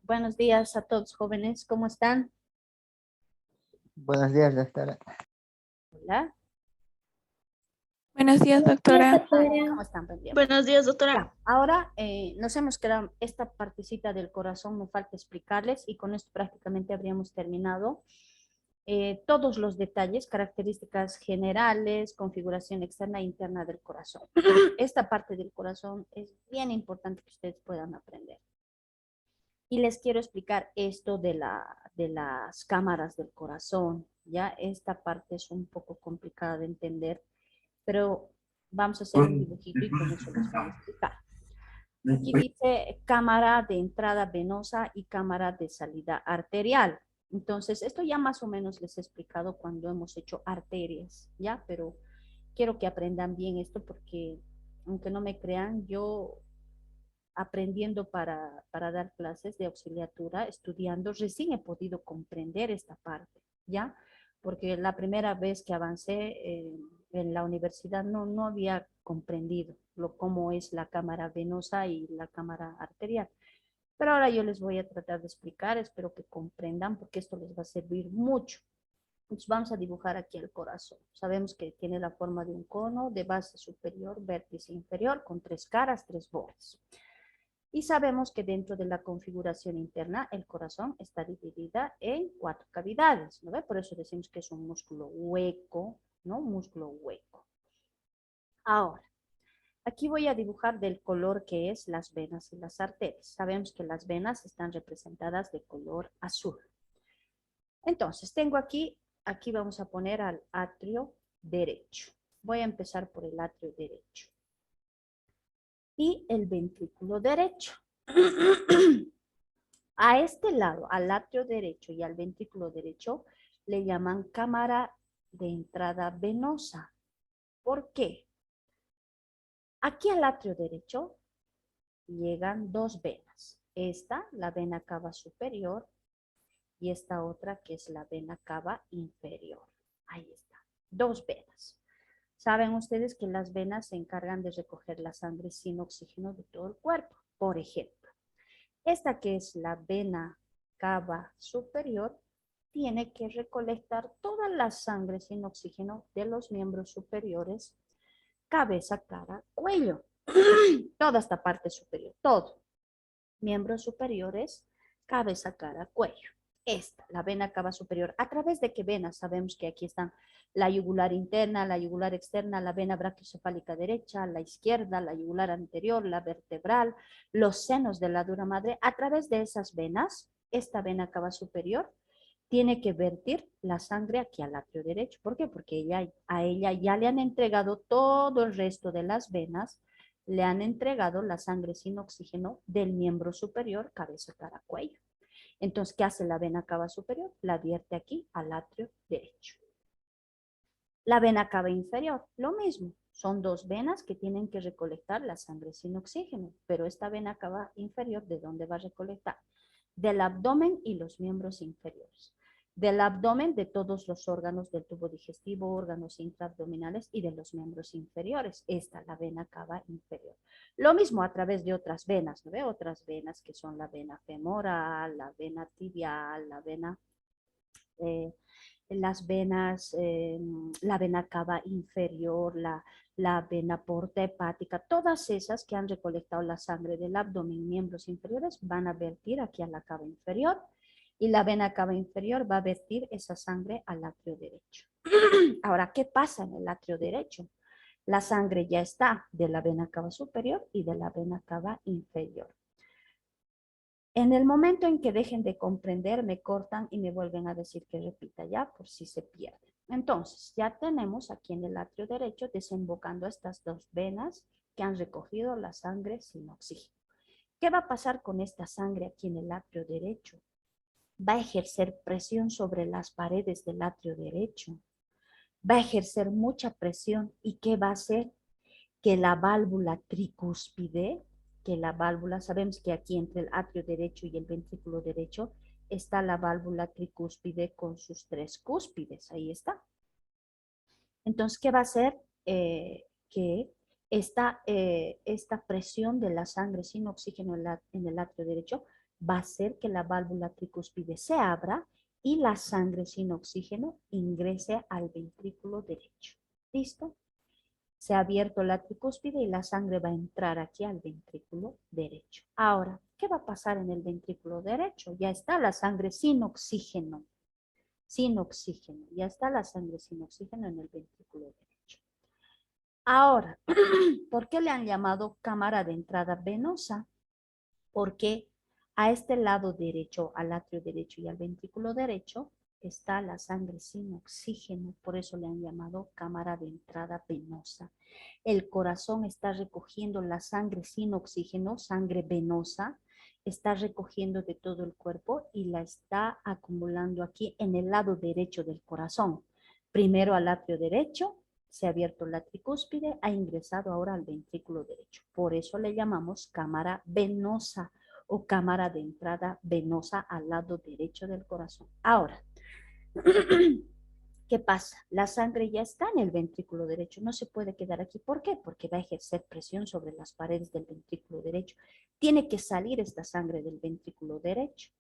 Buenos días a todos jóvenes, ¿cómo están? Buenos días, doctora. Hola. Buenos días, doctora. ¿Cómo están? Buen día. Buenos días, doctora. Ya, ahora nos hemos quedado, esta partecita del corazón me falta explicarles y con esto prácticamente habríamos terminado todos los detalles, características generales, configuración externa e interna del corazón. Esta parte del corazón es bien importante que ustedes puedan aprender. Y les quiero explicar esto de las cámaras del corazón. Ya esta parte es un poco complicada de entender, pero vamos a hacer un dibujito y con eso les voy a explicar. Aquí dice cámara de entrada venosa y cámara de salida arterial. Entonces, esto ya más o menos les he explicado cuando hemos hecho arterias, ¿ya? Pero quiero que aprendan bien esto porque, aunque no me crean, yo aprendiendo para dar clases de auxiliatura, estudiando, recién he podido comprender esta parte, ¿ya? Porque la primera vez que avancé en la universidad no había comprendido cómo es la cámara venosa y la cámara arterial. Pero ahora yo les voy a tratar de explicar, espero que comprendan porque esto les va a servir mucho. Entonces vamos a dibujar aquí el corazón. Sabemos que tiene la forma de un cono de base superior, vértice inferior, con tres caras, tres bordes. Y sabemos que dentro de la configuración interna, el corazón está dividida en cuatro cavidades, ¿no ve? Por eso decimos que es un músculo hueco, ¿no? Un músculo hueco. Ahora, aquí voy a dibujar del color que es las venas y las arterias. Sabemos que las venas están representadas de color azul. Entonces, tengo aquí vamos a poner al atrio derecho. Voy a empezar por el atrio derecho. Y el ventrículo derecho. A este lado, al atrio derecho y al ventrículo derecho, le llaman cámara de entrada venosa. ¿Por qué? Aquí al atrio derecho llegan dos venas. Esta, la vena cava superior, y esta otra que es la vena cava inferior. Ahí está, dos venas. Saben ustedes que las venas se encargan de recoger la sangre sin oxígeno de todo el cuerpo. Por ejemplo, esta que es la vena cava superior tiene que recolectar toda la sangre sin oxígeno de los miembros superiores, cabeza, cara, cuello, toda esta parte superior, todo. Miembros superiores, cabeza, cara, cuello. Esta, la vena cava superior. ¿A través de qué venas? Sabemos que aquí están la yugular interna, la yugular externa, la vena brachiocefálica derecha, la izquierda, la yugular anterior, la vertebral, los senos de la dura madre. A través de esas venas, esta vena cava superior tiene que vertir la sangre aquí al atrio derecho. ¿Por qué? Porque a ella ya le han entregado todo el resto de las venas, le han entregado la sangre sin oxígeno del miembro superior, cabeza, cara, cuello. Entonces, ¿qué hace la vena cava superior? La vierte aquí al atrio derecho. La vena cava inferior, lo mismo. Son dos venas que tienen que recolectar la sangre sin oxígeno, pero esta vena cava inferior, ¿de dónde va a recolectar? Del abdomen y los miembros inferiores. Del abdomen, de todos los órganos del tubo digestivo, órganos intraabdominales y de los miembros inferiores. Esta, la vena cava inferior. Lo mismo a través de otras venas, ¿no ve? Otras venas que son la vena femoral, la vena tibial, la vena las venas, la vena cava inferior, la vena porta hepática, todas esas que han recolectado la sangre del abdomen, miembros inferiores, van a vertir aquí a la cava inferior y la vena cava inferior va a vertir esa sangre al atrio derecho. Ahora, ¿qué pasa en el atrio derecho? La sangre ya está de la vena cava superior y de la vena cava inferior. En el momento en que dejen de comprender, me cortan y me vuelven a decir que repita ya por si se pierde. Entonces, ya tenemos aquí en el atrio derecho desembocando estas dos venas que han recogido la sangre sin oxígeno. ¿Qué va a pasar con esta sangre aquí en el atrio derecho? Va a ejercer presión sobre las paredes del atrio derecho. Va a ejercer mucha presión y ¿qué va a hacer? Que la válvula tricúspide, que la válvula, sabemos que aquí entre el atrio derecho y el ventrículo derecho está la válvula tricúspide con sus tres cúspides, ahí está. Entonces, ¿qué va a hacer? Que esta presión de la sangre sin oxígeno en el atrio derecho va a hacer que la válvula tricúspide se abra y la sangre sin oxígeno ingrese al ventrículo derecho. ¿Listo? Se ha abierto la tricúspide y la sangre va a entrar aquí al ventrículo derecho. Ahora, ¿qué va a pasar en el ventrículo derecho? Ya está la sangre sin oxígeno. Sin oxígeno. Ya está la sangre sin oxígeno en el ventrículo derecho. Ahora, ¿por qué le han llamado cámara de entrada venosa? Porque a este lado derecho, al atrio derecho y al ventrículo derecho, está la sangre sin oxígeno, por eso le han llamado cámara de entrada venosa. El corazón está recogiendo la sangre sin oxígeno, sangre venosa, está recogiendo de todo el cuerpo y la está acumulando aquí en el lado derecho del corazón. Primero al atrio derecho, se ha abierto la tricúspide, ha ingresado ahora al ventrículo derecho. Por eso le llamamos cámara venosa o cámara de entrada venosa al lado derecho del corazón. Ahora, ¿qué pasa? La sangre ya está en el ventrículo derecho, no se puede quedar aquí. ¿Por qué? Porque va a ejercer presión sobre las paredes del ventrículo derecho. Tiene que salir esta sangre del ventrículo derecho.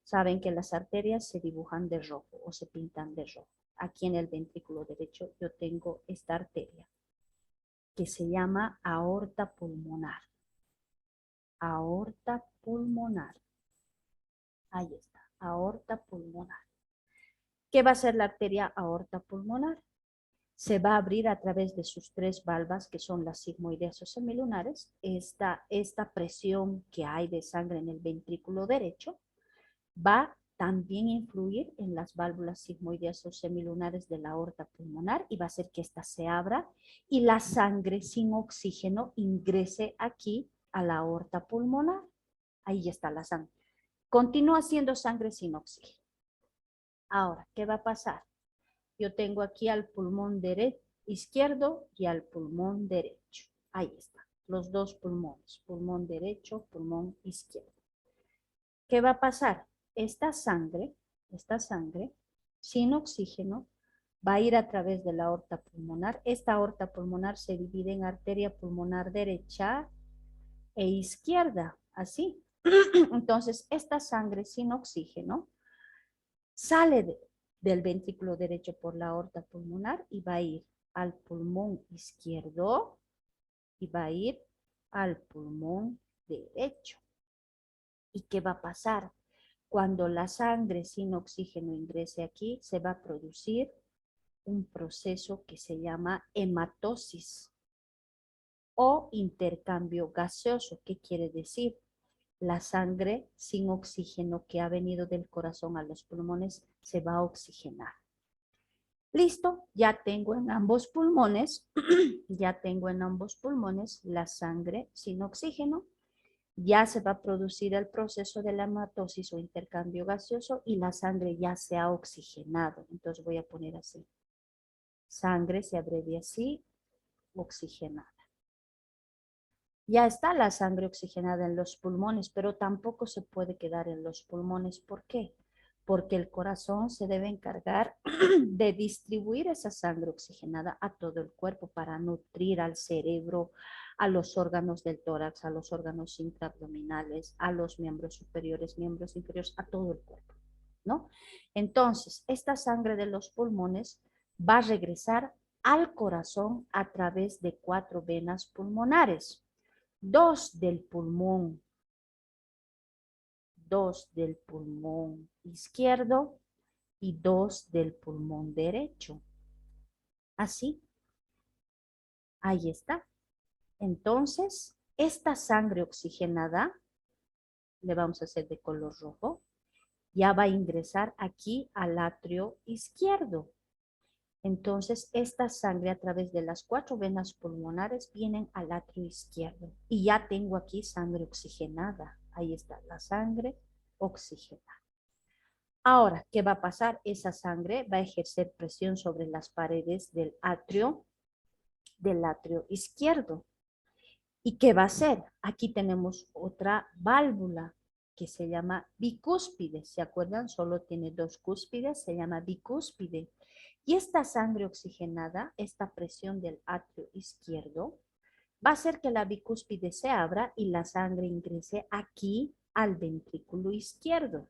Saben que las arterias se dibujan de rojo o se pintan de rojo. Aquí en el ventrículo derecho yo tengo esta arteria que se llama aorta pulmonar. Aorta pulmonar. Ahí está, aorta pulmonar. ¿Qué va a hacer la arteria aorta pulmonar? Se va a abrir a través de sus tres valvas, que son las sigmoideas o semilunares. Esta presión que hay de sangre en el ventrículo derecho va también a influir en las válvulas sigmoideas o semilunares de la aorta pulmonar y va a hacer que ésta se abra y la sangre sin oxígeno ingrese aquí a la aorta pulmonar. Ahí está la sangre. Continúa siendo sangre sin oxígeno. Ahora, ¿qué va a pasar? Yo tengo aquí al pulmón izquierdo y al pulmón derecho. Ahí está, los dos pulmones, pulmón derecho, pulmón izquierdo. ¿Qué va a pasar? Esta sangre sin oxígeno va a ir a través de la aorta pulmonar. Esta aorta pulmonar se divide en arteria pulmonar derecha e izquierda, así. Entonces, esta sangre sin oxígeno sale del ventrículo derecho por la aorta pulmonar y va a ir al pulmón izquierdo y va a ir al pulmón derecho. ¿Y qué va a pasar? Cuando la sangre sin oxígeno ingrese aquí, se va a producir un proceso que se llama hematosis o intercambio gaseoso. ¿Qué quiere decir? La sangre sin oxígeno que ha venido del corazón a los pulmones se va a oxigenar. Listo, ya tengo en ambos pulmones, la sangre sin oxígeno. Ya se va a producir el proceso de la hematosis o intercambio gaseoso y la sangre ya se ha oxigenado. Entonces voy a poner así. Sangre se abrevia así, oxigenada. Ya está la sangre oxigenada en los pulmones, pero tampoco se puede quedar en los pulmones. ¿Por qué? Porque el corazón se debe encargar de distribuir esa sangre oxigenada a todo el cuerpo para nutrir al cerebro, a los órganos del tórax, a los órganos intraabdominales, a los miembros superiores, miembros inferiores, a todo el cuerpo, ¿no? Entonces, esta sangre de los pulmones va a regresar al corazón a través de 4 venas pulmonares. 2 del pulmón izquierdo y 2 del pulmón derecho. Así, ahí está. Entonces, esta sangre oxigenada, le vamos a hacer de color rojo, ya va a ingresar aquí al atrio izquierdo. Entonces, esta sangre a través de las 4 venas pulmonares vienen al atrio izquierdo. Y ya tengo aquí sangre oxigenada. Ahí está la sangre oxigenada. Ahora, ¿qué va a pasar? Esa sangre va a ejercer presión sobre las paredes del atrio izquierdo. ¿Y qué va a hacer? Aquí tenemos otra válvula que se llama bicúspide. ¿Se acuerdan? Solo tiene 2 cúspides, se llama bicúspide. Y esta sangre oxigenada, esta presión del atrio izquierdo, va a hacer que la bicúspide se abra y la sangre ingrese aquí al ventrículo izquierdo.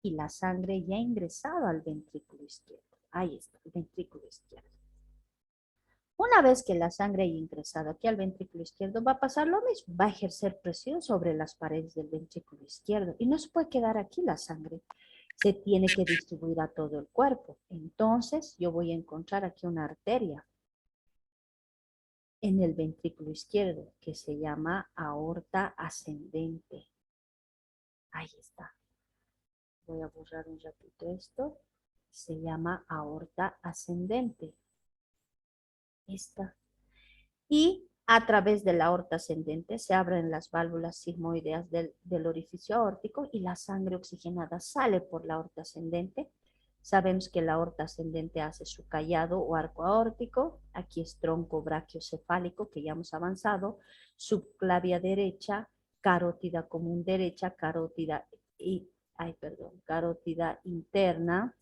Y la sangre ya ha ingresado al ventrículo izquierdo. Ahí está, el ventrículo izquierdo. Una vez que la sangre haya ingresado aquí al ventrículo izquierdo, va a pasar lo mismo. Va a ejercer presión sobre las paredes del ventrículo izquierdo. Y no se puede quedar aquí la sangre. Se tiene que distribuir a todo el cuerpo. Entonces, yo voy a encontrar aquí una arteria en el ventrículo izquierdo que se llama aorta ascendente. Ahí está. Voy a borrar un ratito esto. Se llama aorta ascendente. Esta. Y a través de la aorta ascendente se abren las válvulas sigmoideas del orificio aórtico y la sangre oxigenada sale por la aorta ascendente. Sabemos que la aorta ascendente hace su callado o arco aórtico. Aquí es tronco brachiocefálico, que ya hemos avanzado. Subclavia derecha, carótida común derecha, carótida interna,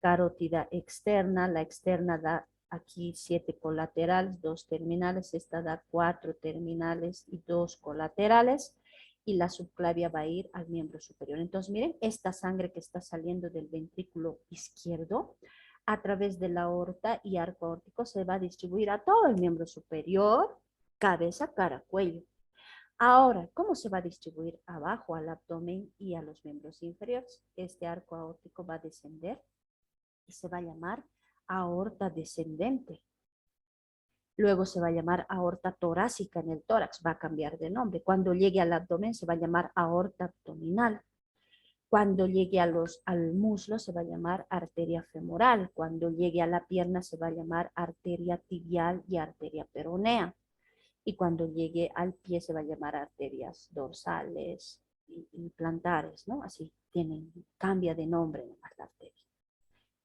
carótida externa. La externa da aquí 7 colaterales, 2 terminales. Esta da 4 terminales y 2 colaterales. Y la subclavia va a ir al miembro superior. Entonces, miren, esta sangre que está saliendo del ventrículo izquierdo a través de la aorta y arco aórtico se va a distribuir a todo el miembro superior, cabeza, cara, cuello. Ahora, ¿cómo se va a distribuir? Abajo, al abdomen y a los miembros inferiores. Este arco aórtico va a descender y se va a llamar aorta descendente. Luego se va a llamar aorta torácica en el tórax, va a cambiar de nombre. Cuando llegue al abdomen se va a llamar aorta abdominal. Cuando llegue al muslo se va a llamar arteria femoral. Cuando llegue a la pierna se va a llamar arteria tibial y arteria peronea. Y cuando llegue al pie se va a llamar arterias dorsales y plantares, ¿no? Así cambia de nombre nomás la arteria.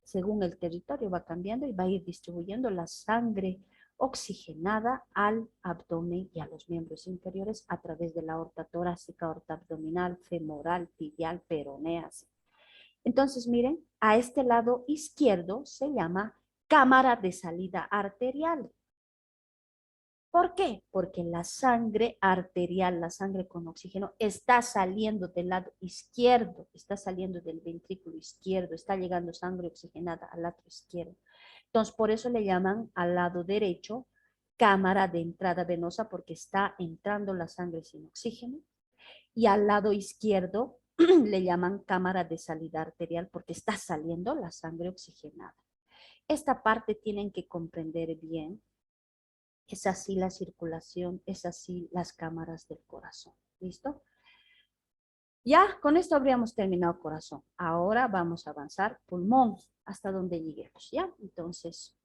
Según el territorio va cambiando y va a ir distribuyendo la sangre oxigenada al abdomen y a los miembros inferiores a través de la aorta torácica, aorta abdominal, femoral, tibial, peronea. Entonces, miren, a este lado izquierdo se llama cámara de salida arterial. ¿Por qué? Porque la sangre arterial, la sangre con oxígeno, está saliendo del lado izquierdo, está saliendo del ventrículo izquierdo, está llegando sangre oxigenada al lado izquierdo. Entonces, por eso le llaman al lado derecho cámara de entrada venosa, porque está entrando la sangre sin oxígeno. Y al lado izquierdo le llaman cámara de salida arterial, porque está saliendo la sangre oxigenada. Esta parte tienen que comprender bien. Es así la circulación, es así las cámaras del corazón. ¿Listo? Ya, con esto habríamos terminado corazón. Ahora vamos a avanzar pulmón, hasta donde lleguemos, ¿ya? Entonces,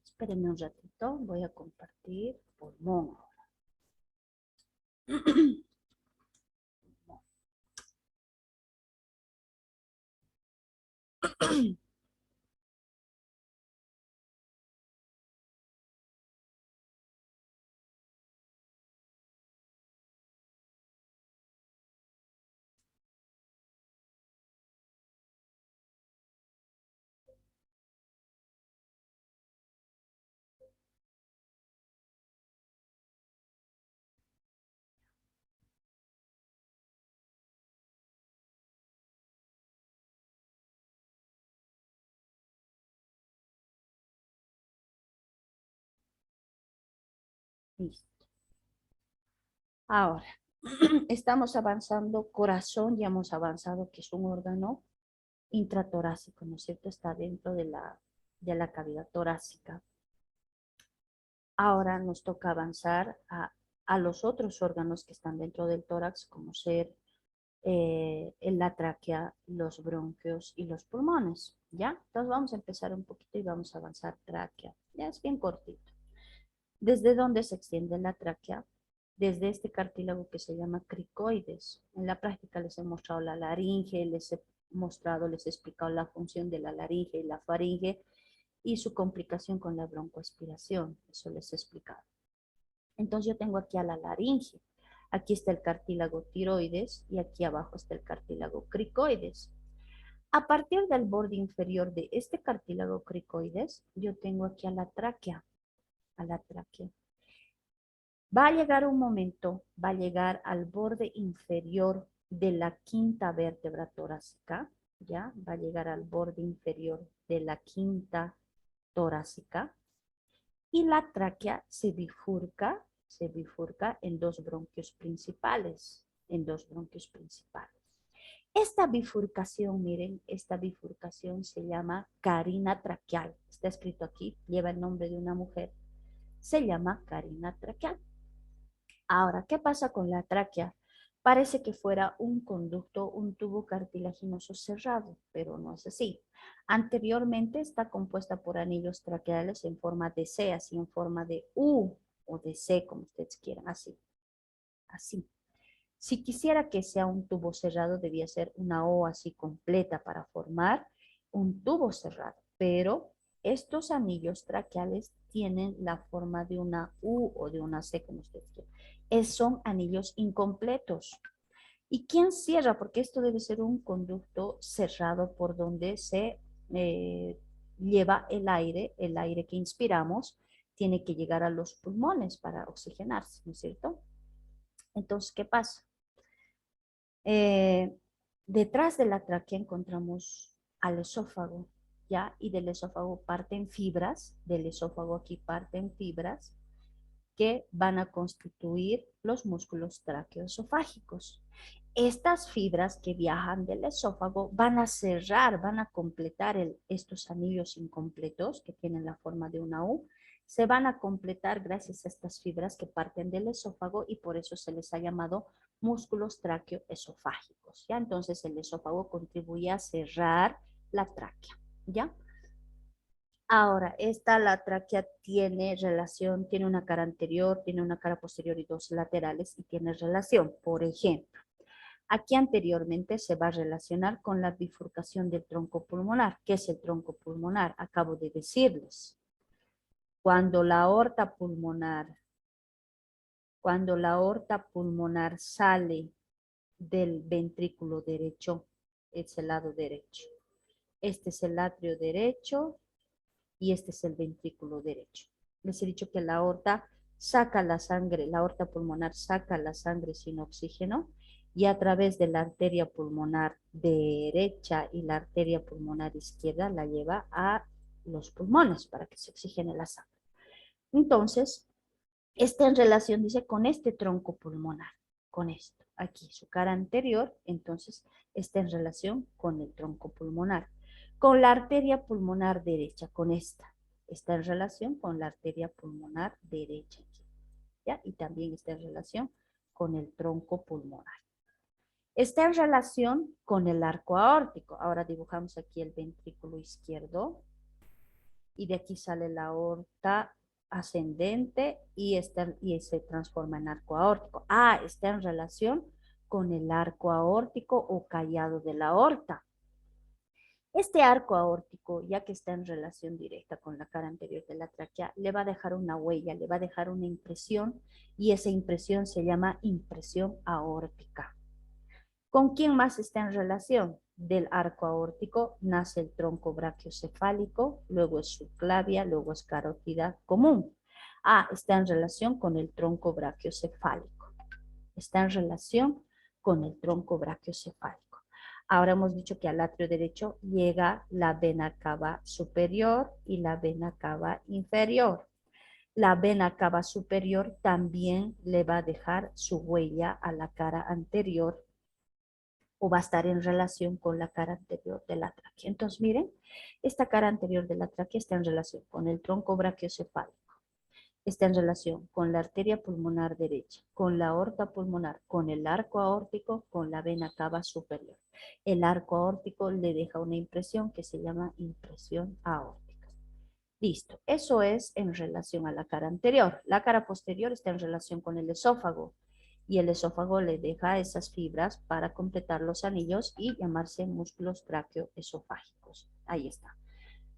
espérenme un ratito, voy a compartir pulmón ahora. Listo. Ahora, estamos avanzando corazón, ya hemos avanzado que es un órgano intratorácico, ¿no es cierto? Está dentro de la cavidad torácica. Ahora nos toca avanzar a los otros órganos que están dentro del tórax, como ser la tráquea, los bronquios y los pulmones, ¿ya? Entonces vamos a empezar un poquito y vamos a avanzar tráquea. Ya es bien cortito. ¿Desde dónde se extiende la tráquea? Desde este cartílago que se llama cricoides. En la práctica les he mostrado la laringe, les he mostrado, les he explicado la función de la laringe y la faringe y su complicación con la broncoaspiración. Eso les he explicado. Entonces yo tengo aquí a la laringe. Aquí está el cartílago tiroides y aquí abajo está el cartílago cricoides. A partir del borde inferior de este cartílago cricoides, yo tengo aquí a la tráquea. Va a llegar un momento, va a llegar al borde inferior de la quinta vértebra torácica, ¿ya? Va a llegar al borde inferior de la quinta torácica y la tráquea se bifurca en dos bronquios principales, en dos bronquios principales. Esta bifurcación, miren, esta bifurcación se llama carina traqueal. Está escrito aquí, lleva el nombre de una mujer. Se llama carina traqueal. Ahora, ¿qué pasa con la tráquea? Parece que fuera un conducto, un tubo cartilaginoso cerrado, pero no es así. Anteriormente está compuesta por anillos traqueales en forma de C, así en forma de U o de C, como ustedes quieran, así. Así. Si quisiera que sea un tubo cerrado, debía ser una O así completa para formar un tubo cerrado. Pero estos anillos traqueales tienen la forma de una U o de una C, como ustedes quieran. Son anillos incompletos. ¿Y quién cierra? Porque esto debe ser un conducto cerrado por donde se lleva el aire que inspiramos tiene que llegar a los pulmones para oxigenarse, ¿no es cierto? Entonces, ¿qué pasa? Eh, Detrás de la tráquea encontramos al esófago, ¿ya? Y del esófago parten fibras, del esófago aquí parten fibras que van a constituir los músculos traqueoesofágicos. Estas fibras que viajan del esófago van a cerrar, van a completar estos anillos incompletos que tienen la forma de una U, se van a completar gracias a estas fibras que parten del esófago y por eso se les ha llamado músculos traqueoesofágicos, ¿ya? Entonces el esófago contribuye a cerrar la tráquea, ¿ya? Ahora, la tráquea tiene relación, tiene una cara anterior, tiene una cara posterior y dos laterales y tiene relación. Por ejemplo, aquí anteriormente se va a relacionar con la bifurcación del tronco pulmonar. ¿Qué es el tronco pulmonar? Acabo de decirles. Cuando la aorta pulmonar, cuando la aorta pulmonar sale del ventrículo derecho, es el lado derecho. Este es el atrio derecho y este es el ventrículo derecho. Les he dicho que la aorta saca la sangre, la aorta pulmonar saca la sangre sin oxígeno y a través de la arteria pulmonar derecha y la arteria pulmonar izquierda la lleva a los pulmones para que se oxigene la sangre. Entonces, está en relación, dice, con este tronco pulmonar, con esto, aquí, su cara anterior, entonces está en relación con el tronco pulmonar. Con la arteria pulmonar derecha, con esta, está en relación con la arteria pulmonar derecha, ¿ya? Y también está en relación con el tronco pulmonar. Está en relación con el arco aórtico. Ahora dibujamos aquí el ventrículo izquierdo y de aquí sale la aorta ascendente y se transforma en arco aórtico. Ah, está en relación con el arco aórtico o callado de la aorta. Este arco aórtico, ya que está en relación directa con la cara anterior de la tráquea, le va a dejar una huella, le va a dejar una impresión y esa impresión se llama impresión aórtica. ¿Con quién más está en relación? Del arco aórtico nace el tronco brachiocefálico, luego es subclavia, luego es carótida común. Ah, está en relación con el tronco brachiocefálico. Está en relación con el tronco brachiocefálico. Ahora hemos dicho que al atrio derecho llega la vena cava superior y la vena cava inferior. La vena cava superior también le va a dejar su huella a la cara anterior o va a estar en relación con la cara anterior de la tráquea. Entonces, miren, esta cara anterior de la tráquea está en relación con el tronco brachiocefálico, está en relación con la arteria pulmonar derecha, con la aorta pulmonar, con el arco aórtico, con la vena cava superior. El arco aórtico le deja una impresión que se llama impresión aórtica. Listo, eso es en relación a la cara anterior. La cara posterior está en relación con el esófago y el esófago le deja esas fibras para completar los anillos y llamarse músculos traqueoesofágicos. Ahí está.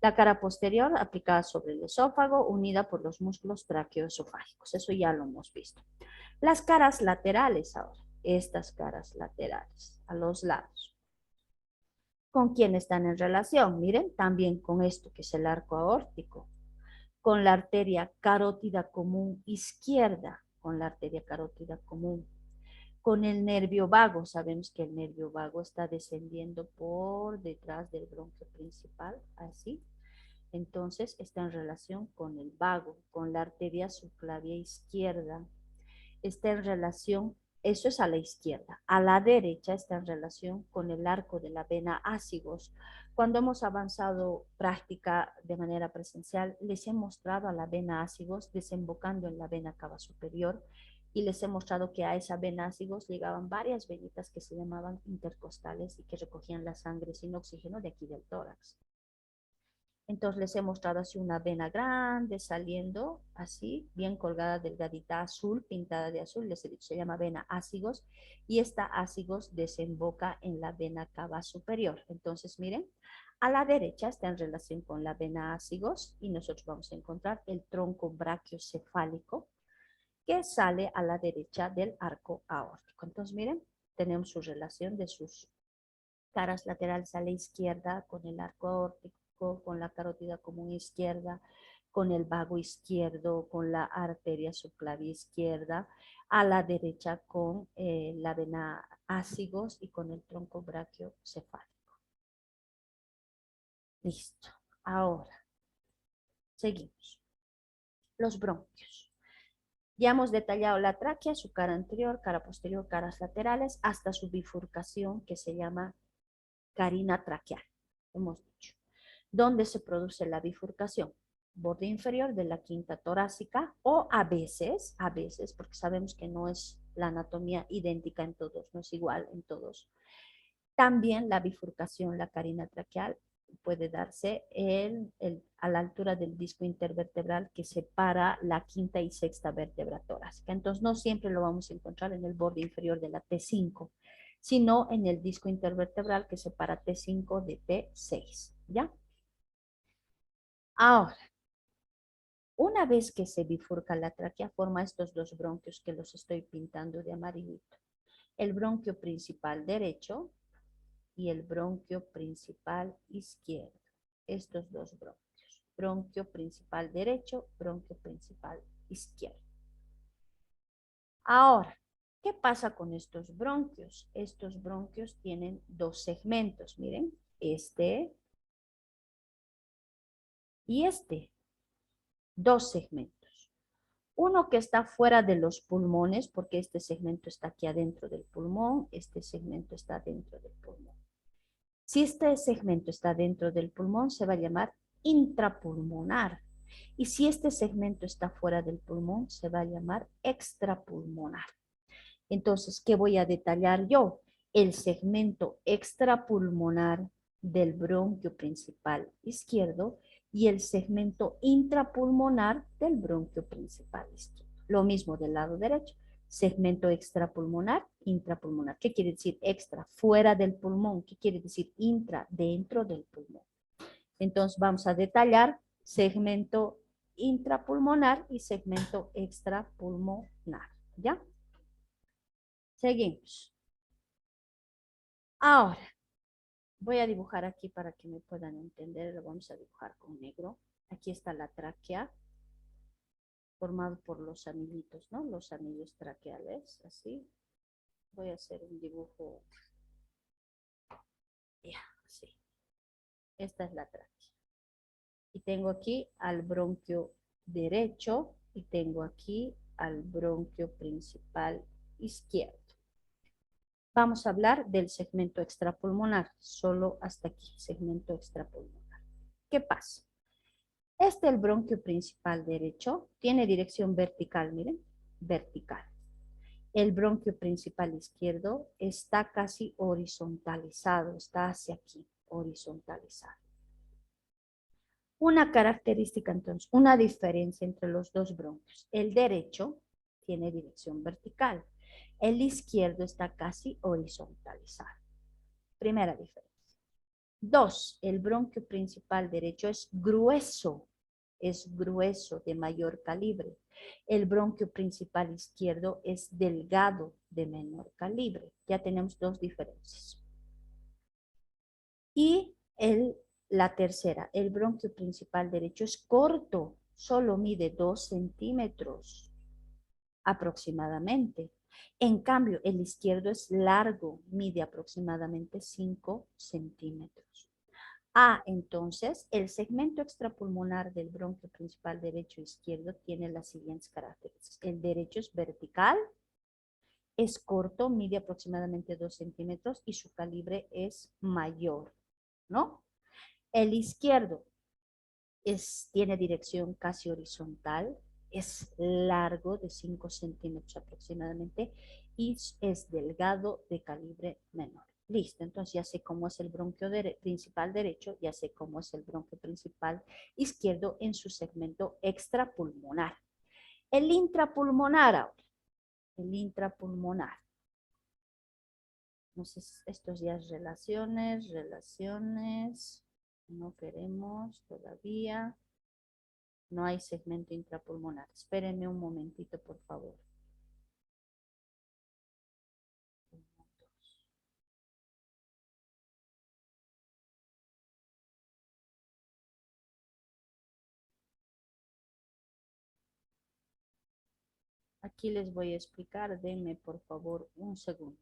La cara posterior aplicada sobre el esófago, unida por los músculos traqueoesofágicos. Eso ya lo hemos visto. Las caras laterales ahora. Estas caras laterales a los lados. ¿Con quién están en relación? Miren, también con esto que es el arco aórtico. Con la arteria carótida común izquierda. con la arteria carótida común. Con el nervio vago, sabemos que el nervio vago está descendiendo por detrás del bronquio principal, así. Entonces está en relación con el vago, con la arteria subclavia izquierda. Está en relación, eso es a la izquierda. A la derecha está en relación con el arco de la vena ácigos. Cuando hemos avanzado práctica de manera presencial, les he mostrado a la vena ácigos desembocando en la vena cava superior y les he mostrado que a esa vena ácigos llegaban varias venitas que se llamaban intercostales y que recogían la sangre sin oxígeno de aquí del tórax. Entonces les he mostrado así una vena grande saliendo así, bien colgada, delgadita, azul, pintada de azul, les he dicho, se llama vena ácigos y esta ácigos desemboca en la vena cava superior. Entonces miren, a la derecha está en relación con la vena ácigos y nosotros vamos a encontrar el tronco brachiocefálico que sale a la derecha del arco aórtico. Entonces miren, tenemos su relación de sus caras laterales a la izquierda con el arco aórtico, con la carótida común izquierda, con el vago izquierdo, con la arteria subclavia izquierda, a la derecha con la vena ácigos y con el tronco brachiocefálico. Listo. Ahora, seguimos. Los bronquios. Ya hemos detallado la tráquea, su cara anterior, cara posterior, caras laterales, hasta su bifurcación que se llama carina traqueal, hemos dicho. ¿Dónde se produce la bifurcación? Borde inferior de la quinta torácica o a veces, porque sabemos que no es la anatomía idéntica en todos, no es igual en todos. También la bifurcación, la carina traqueal, puede darse a la altura del disco intervertebral que separa la quinta y sexta vértebra torácica. Entonces, no siempre lo vamos a encontrar en el borde inferior de la T5, sino en el disco intervertebral que separa T5 de T6, ¿ya? Ahora, una vez que se bifurca la tráquea, forma estos dos bronquios que los estoy pintando de amarillito. El bronquio principal derecho y el bronquio principal izquierdo. Estos dos bronquios. Bronquio principal derecho, bronquio principal izquierdo. Ahora, ¿qué pasa con estos bronquios? Estos bronquios tienen dos segmentos, miren, este y este, dos segmentos. Uno que está fuera de los pulmones, porque este segmento está aquí adentro del pulmón, este segmento está dentro del pulmón. Si este segmento está dentro del pulmón, se va a llamar intrapulmonar. Y si este segmento está fuera del pulmón, se va a llamar extrapulmonar. Entonces, ¿qué voy a detallar yo? El segmento extrapulmonar del bronquio principal izquierdo y el segmento intrapulmonar del bronquio principal izquierdo. Lo mismo del lado derecho. Segmento extrapulmonar, intrapulmonar. ¿Qué quiere decir extra? Fuera del pulmón. ¿Qué quiere decir intra? Dentro del pulmón. Entonces vamos a detallar segmento intrapulmonar y segmento extrapulmonar. ¿Ya? Seguimos. Ahora, voy a dibujar aquí para que me puedan entender. Lo vamos a dibujar con negro. Aquí está la tráquea, formado por los anillitos, ¿no? Los anillos traqueales, así. Voy a hacer un dibujo. Ya, así. Esta es la tráquea. Y tengo aquí al bronquio derecho y tengo aquí al bronquio principal izquierdo. Vamos a hablar del segmento extrapulmonar, solo hasta aquí, segmento extrapulmonar. ¿Qué pasa? El bronquio principal derecho tiene dirección vertical, miren, vertical. El bronquio principal izquierdo está casi horizontalizado, está hacia aquí, horizontalizado. Una característica entonces, una diferencia entre los dos bronquios. El derecho tiene dirección vertical, el izquierdo está casi horizontalizado. Primera diferencia. Dos, el bronquio principal derecho es grueso, de mayor calibre. El bronquio principal izquierdo es delgado, de menor calibre. Ya tenemos dos diferencias. Y la tercera, el bronquio principal derecho es corto, solo mide 2 centímetros. aproximadamente. En cambio, el izquierdo es largo, mide aproximadamente 5 centímetros. Entonces, el segmento extrapulmonar del bronquio principal derecho e izquierdo tiene las siguientes características. El derecho es vertical, es corto, mide aproximadamente 2 centímetros y su calibre es mayor, ¿no? El izquierdo tiene dirección casi horizontal, es largo de 5 centímetros aproximadamente y es delgado de calibre menor. Listo, entonces ya sé cómo es el bronquio principal derecho, ya sé cómo es el bronquio principal izquierdo en su segmento extrapulmonar. El intrapulmonar ahora, el intrapulmonar. Entonces, estos días relaciones, no queremos todavía. No hay segmento intrapulmonar. Espérenme un momentito, por favor. Aquí les voy a explicar. Denme, por favor, un segundo.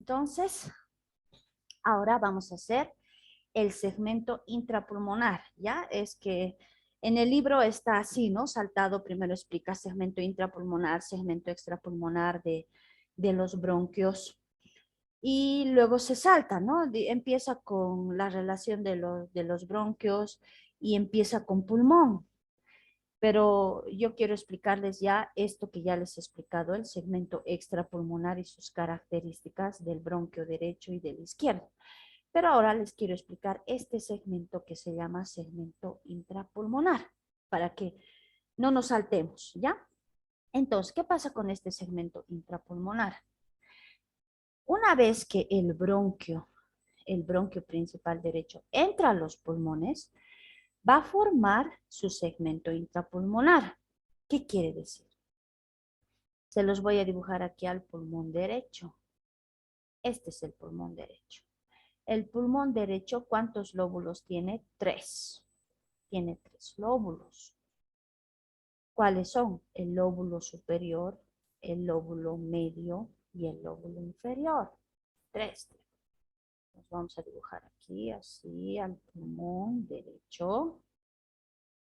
Entonces, ahora vamos a hacer el segmento intrapulmonar, ¿ya? Es que en el libro está así, ¿no? Saltado, primero explica segmento intrapulmonar, segmento extrapulmonar de los bronquios y luego se salta, ¿no? Empieza con la relación de los bronquios y empieza con pulmón. Pero yo quiero explicarles ya esto que ya les he explicado, el segmento extrapulmonar y sus características del bronquio derecho y del izquierdo. Pero ahora les quiero explicar este segmento que se llama segmento intrapulmonar, para que no nos saltemos, ¿ya? Entonces, ¿qué pasa con este segmento intrapulmonar? Una vez que el bronquio principal derecho entra a los pulmones, va a formar su segmento intrapulmonar. ¿Qué quiere decir? Se los voy a dibujar aquí al pulmón derecho. Este es el pulmón derecho. El pulmón derecho, ¿cuántos lóbulos tiene? 3. Tiene 3 lóbulos. ¿Cuáles son? El lóbulo superior, el lóbulo medio y el lóbulo inferior. 3. Nos vamos a dibujar aquí, así, al pulmón derecho,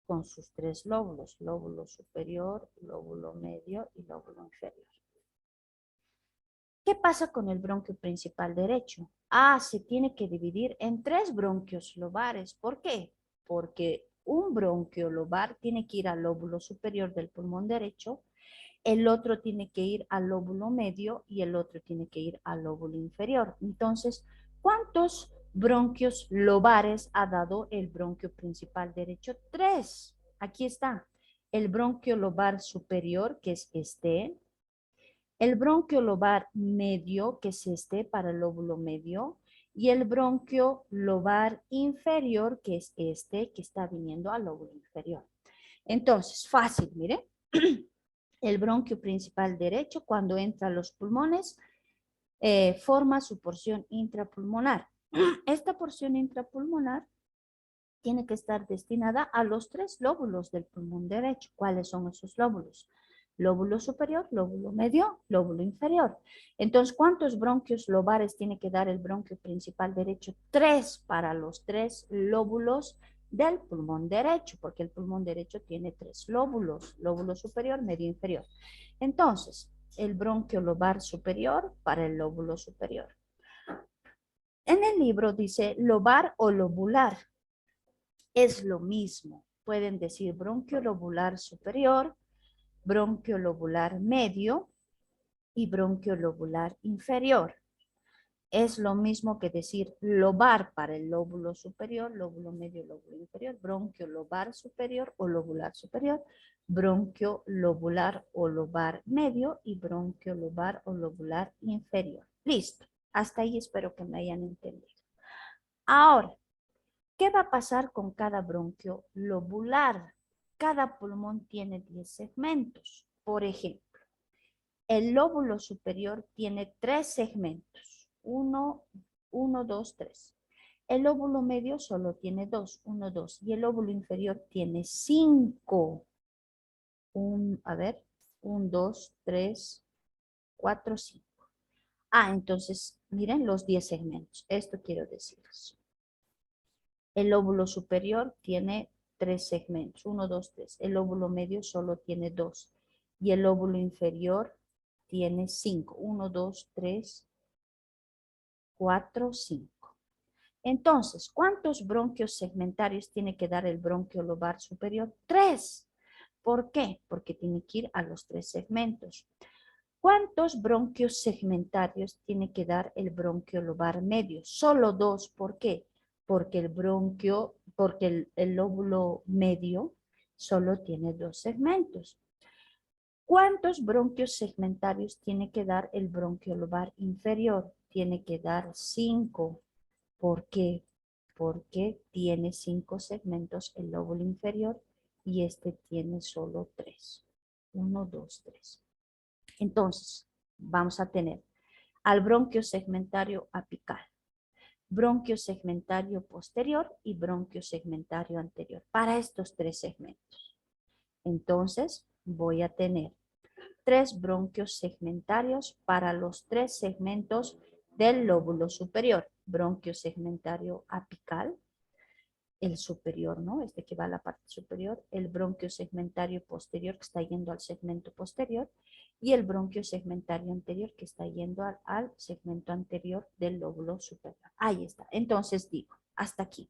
con sus 3 lóbulos, lóbulo superior, lóbulo medio y lóbulo inferior. ¿Qué pasa con el bronquio principal derecho? Se tiene que dividir en 3 bronquios lobares. ¿Por qué? Porque un bronquio lobar tiene que ir al lóbulo superior del pulmón derecho, el otro tiene que ir al lóbulo medio y el otro tiene que ir al lóbulo inferior. Entonces, ¿cuántos bronquios lobares ha dado el bronquio principal derecho? 3. Aquí está. El bronquio lobar superior, que es este. El bronquio lobar medio, que es este para el lóbulo medio. Y el bronquio lobar inferior, que es este, que está viniendo al lóbulo inferior. Entonces, fácil, mire. El bronquio principal derecho, cuando entra a los pulmones, forma su porción intrapulmonar. Esta porción intrapulmonar tiene que estar destinada a los 3 lóbulos del pulmón derecho. ¿Cuáles son esos lóbulos? Lóbulo superior, lóbulo medio, lóbulo inferior. Entonces, ¿cuántos bronquios lobares tiene que dar el bronquio principal derecho? 3 para los 3 lóbulos del pulmón derecho, porque el pulmón derecho tiene 3 lóbulos, lóbulo superior, medio, inferior. Entonces, el bronquio lobar superior para el lóbulo superior. En el libro dice lobar o lobular. Es lo mismo. Pueden decir bronquio lobular superior, bronquio lobular medio y bronquio lobular inferior. Es lo mismo que decir lobar para el lóbulo superior, lóbulo medio, lóbulo inferior, bronquio lobar superior o lobular superior, bronquio lobular o lobar medio y bronquio lobar o lobular inferior. Listo. Hasta ahí espero que me hayan entendido. Ahora, ¿qué va a pasar con cada bronquio lobular? Cada pulmón tiene 10 segmentos. Por ejemplo, el lóbulo superior tiene 3 segmentos. 1, 2, 3. El lóbulo medio solo tiene 2, 1, 2. Y el lóbulo inferior tiene 5. 1, 2, 3, 4, 5. Entonces, miren los 10 segmentos. Esto quiero decirles. El lóbulo superior tiene 3 segmentos, 1, 2, 3. El lóbulo medio solo tiene 2. Y el lóbulo inferior tiene 5. 1, 2, 3, 4, 5. Entonces, ¿cuántos bronquios segmentarios tiene que dar el bronquio lobar superior? 3. ¿Por qué? Porque tiene que ir a los 3 segmentos. ¿Cuántos bronquios segmentarios tiene que dar el bronquio lobar medio? Solo 2. ¿Por qué? Porque el lóbulo medio solo tiene 2 segmentos. ¿Cuántos bronquios segmentarios tiene que dar el bronquio lobar inferior? Tiene que dar 5. ¿Por qué? Porque tiene 5 segmentos el lóbulo inferior y este tiene solo 3. 1, 2, 3. Entonces, vamos a tener al bronquio segmentario apical, bronquio segmentario posterior y bronquio segmentario anterior para estos 3 segmentos. Entonces, voy a tener 3 bronquios segmentarios para los 3 segmentos del lóbulo superior, bronquio segmentario apical, el superior, ¿no? Este que va a la parte superior, el bronquio segmentario posterior que está yendo al segmento posterior y el bronquio segmentario anterior que está yendo al segmento anterior del lóbulo superior. Ahí está. Entonces digo, hasta aquí.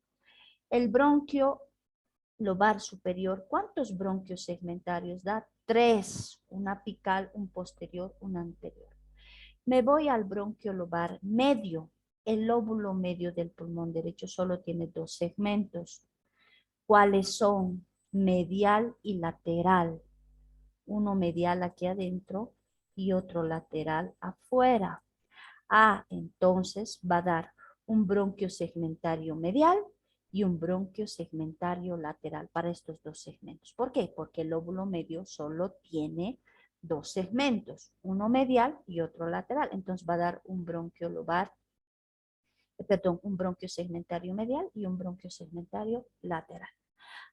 El bronquio lobar superior, ¿cuántos bronquios segmentarios da? 3, un apical, un posterior, un anterior. Me voy al bronquio lobar medio. el lóbulo medio del pulmón derecho solo tiene dos segmentos. ¿Cuáles son? Medial y lateral. Uno medial aquí adentro y otro lateral afuera. Entonces va a dar un bronquio segmentario medial y un bronquio segmentario lateral para estos dos segmentos. ¿Por qué? Porque el lóbulo medio solo tiene dos segmentos, uno medial y otro lateral. Entonces va a dar un bronquio lobar, un bronquio segmentario medial y un bronquio segmentario lateral.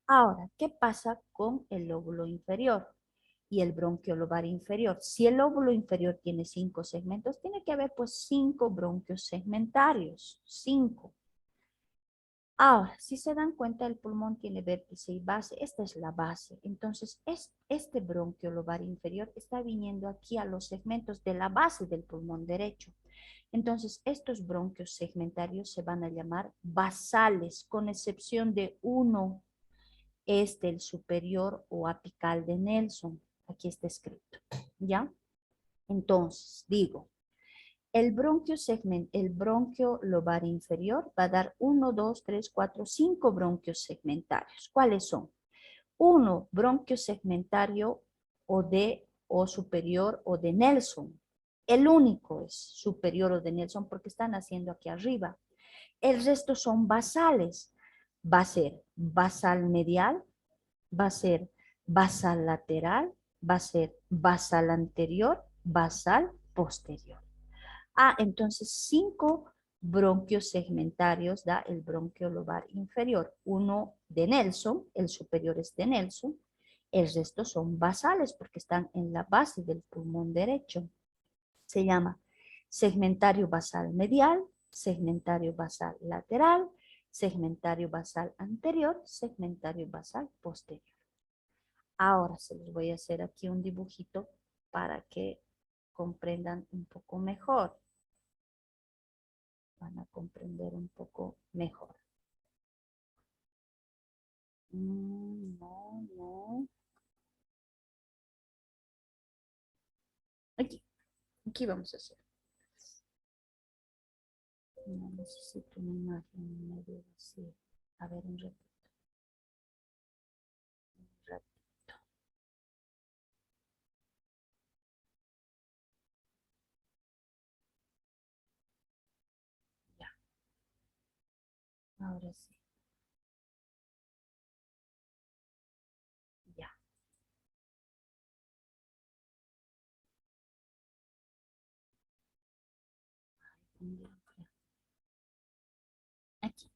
Ahora, ¿qué pasa con el lóbulo inferior y el bronquio lobar inferior? Si el lóbulo inferior tiene 5 segmentos, tiene que haber pues 5 bronquios segmentarios, 5. Ahora, si se dan cuenta, el pulmón tiene vértice y base. Esta es la base. Entonces, este bronquio lobar inferior está viniendo aquí a los segmentos de la base del pulmón derecho. Entonces, estos bronquios segmentarios se van a llamar basales, con excepción de uno, el superior o apical de Nelson. Aquí está escrito, ¿ya? Entonces, digo, el bronquio lobar inferior va a dar 1, 2, 3, 4, 5 bronquios segmentarios. ¿Cuáles son? Uno, bronquio segmentario o superior o de Nelson. El único es superior o de Nelson porque están haciendo aquí arriba. El resto son basales. Va a ser basal medial, va a ser basal lateral, va a ser basal anterior, basal posterior. Entonces 5 bronquios segmentarios da el bronquio lobar inferior. Uno de Nelson, el superior es de Nelson, el resto son basales porque están en la base del pulmón derecho. Se llama segmentario basal medial, segmentario basal lateral, segmentario basal anterior, segmentario basal posterior. Ahora se les voy a hacer aquí un dibujito para que comprendan un poco mejor. Van a comprender un poco mejor. No. Aquí vamos a hacer. No necesito una imagen medio así. A ver, un ratito. Ya, ahora sí. Ya. Aquí.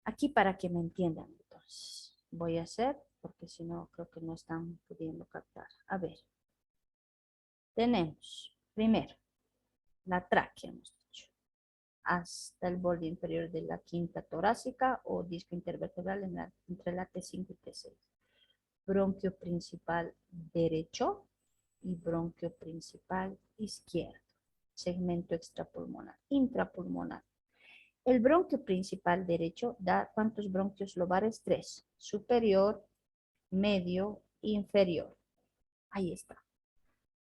Aquí para que me entiendan. Entonces, voy a hacer, porque si no, creo que no están pudiendo captar. A ver. Tenemos, primero, la tráquea, hemos dicho, hasta el borde inferior de la quinta torácica o disco intervertebral entre la T5 y T6. Bronquio principal derecho y bronquio principal izquierdo. Segmento extrapulmonar, intrapulmonar. El bronquio principal derecho da ¿cuántos bronquios lobares? 3. Superior, medio, inferior. Ahí está.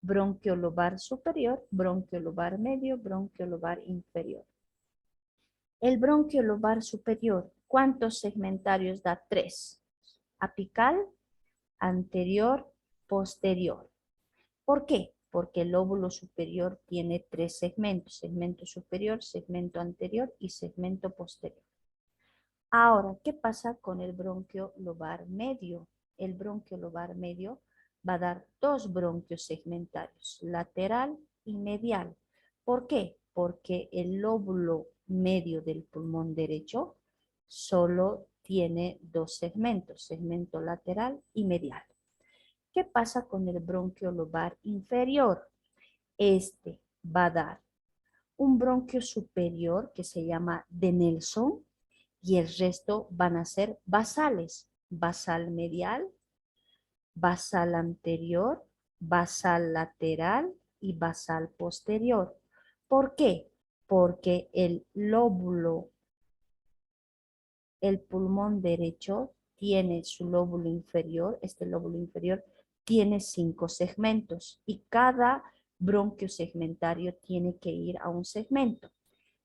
Bronquio lobar superior, bronquio lobar medio, bronquio lobar inferior. El bronquio lobar superior, ¿cuántos segmentarios da? 3. Apical, anterior, posterior. ¿Por qué? Porque el lóbulo superior tiene 3 segmentos, segmento superior, segmento anterior y segmento posterior. Ahora, ¿qué pasa con el bronquio lobar medio? El bronquio lobar medio va a dar 2 bronquios segmentarios, lateral y medial. ¿Por qué? Porque el lóbulo medio del pulmón derecho solo tiene 2 segmentos, segmento lateral y medial. ¿Qué pasa con el bronquio lobar inferior? Este va a dar un bronquio superior que se llama de Nelson y el resto van a ser basales. Basal medial, basal anterior, basal lateral y basal posterior. ¿Por qué? Porque el pulmón derecho tiene su lóbulo inferior, este lóbulo inferior tiene 5 segmentos y cada bronquio segmentario tiene que ir a un segmento.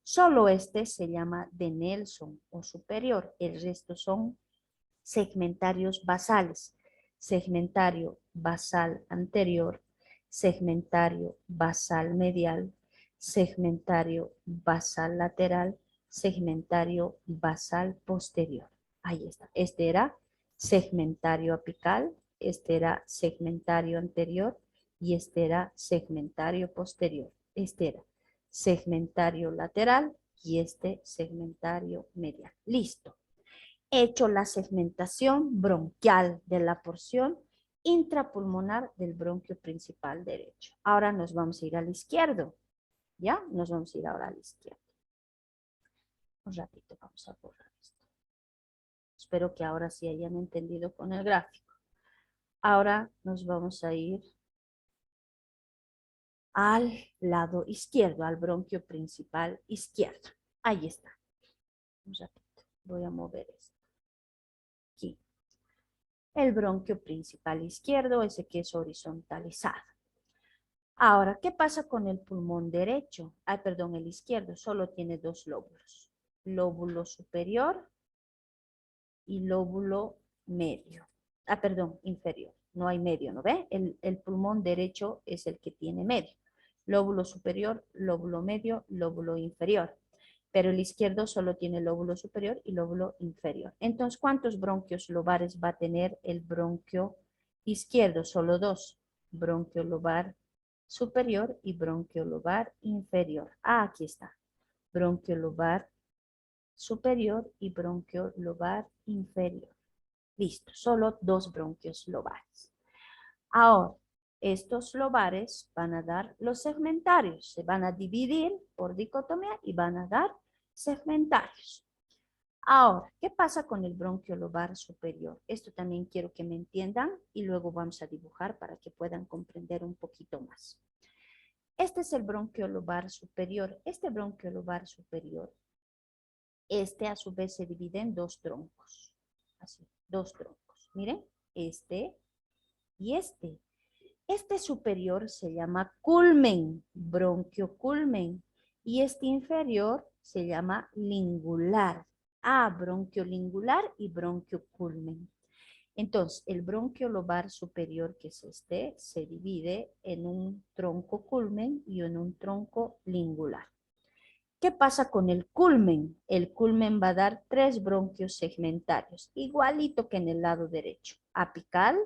Solo este se llama de Nelson o superior. El resto son segmentarios basales. Segmentario basal anterior, segmentario basal medial, segmentario basal lateral, segmentario basal posterior. Ahí está. Este era segmentario apical, este era segmentario anterior y este era segmentario posterior. Este era segmentario lateral y este segmentario medial. Listo. He hecho la segmentación bronquial de la porción intrapulmonar del bronquio principal derecho. Ahora nos vamos a ir al izquierdo. ¿Ya? Nos vamos a ir ahora al izquierdo. Un ratito vamos a borrar esto. Espero que ahora sí hayan entendido con el gráfico. Ahora nos vamos a ir al lado izquierdo, al bronquio principal izquierdo. Ahí está. Un ratito. Voy a mover esto. Aquí. El bronquio principal izquierdo, ese que es horizontalizado. Ahora, ¿qué pasa con el pulmón derecho? Perdón, el izquierdo solo tiene dos lóbulos. Lóbulo superior y lóbulo medio. Perdón, inferior. No hay medio, ¿no ve? El pulmón derecho es el que tiene medio. Lóbulo superior, lóbulo medio, lóbulo inferior. Pero el izquierdo solo tiene lóbulo superior y lóbulo inferior. Entonces, ¿cuántos bronquios lobares va a tener el bronquio izquierdo? Solo dos. Bronquio lobar superior y bronquio lobar inferior. Aquí está. Bronquio lobar superior y bronquio lobar inferior. Listo, solo dos bronquios lobares. Ahora, estos lobares van a dar los segmentarios. Se van a dividir por dicotomía y van a dar segmentarios. Ahora, ¿qué pasa con el bronquio lobar superior? Esto también quiero que me entiendan y luego vamos a dibujar para que puedan comprender un poquito más. Este es el bronquio lobar superior. Este bronquio lobar superior, este a su vez se divide en dos troncos. Así, dos troncos. Miren, este y este. Este superior se llama culmen, bronquio culmen, y este inferior se llama lingular. Bronquio lingular y bronquio culmen. Entonces, el bronquio lobar superior, que es este, se divide en un tronco culmen y en un tronco lingular. ¿Qué pasa con el culmen? El culmen va a dar tres bronquios segmentarios, igualito que en el lado derecho. Apical,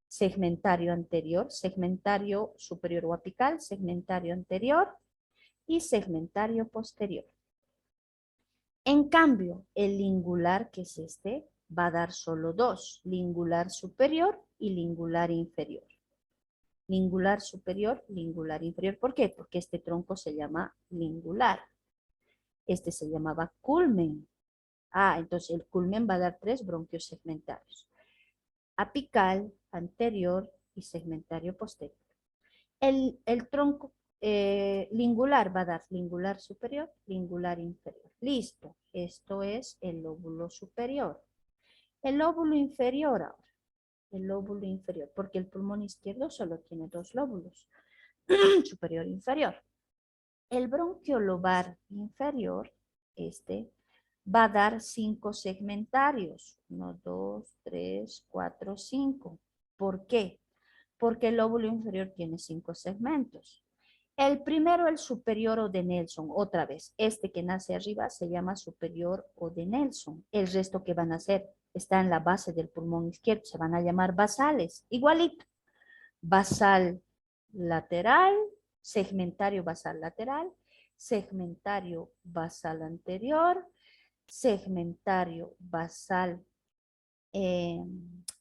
segmentario anterior, segmentario superior o apical, segmentario anterior y segmentario posterior. En cambio, el lingular, que es este, va a dar solo dos, lingular superior y lingular inferior. Lingular superior, lingular inferior. ¿Por qué? Porque este tronco se llama lingular. Este se llamaba culmen. Entonces el culmen va a dar tres bronquios segmentarios. Apical, anterior y segmentario posterior. El tronco lingular va a dar lingular superior, lingular inferior. Listo. Esto es el lóbulo superior. El lóbulo inferior ahora. El lóbulo inferior, porque el pulmón izquierdo solo tiene dos lóbulos, superior e inferior. El bronquio lobar inferior, este, va a dar 5 segmentarios. 1, 2, 3, 4, 5. ¿Por qué? Porque el lóbulo inferior tiene 5 segmentos. El primero, el superior o de Nelson, otra vez, este que nace arriba se llama superior o de Nelson. El resto que van a hacer está en la base del pulmón izquierdo, se van a llamar basales, igualito. Basal lateral, segmentario basal lateral, segmentario basal anterior, segmentario basal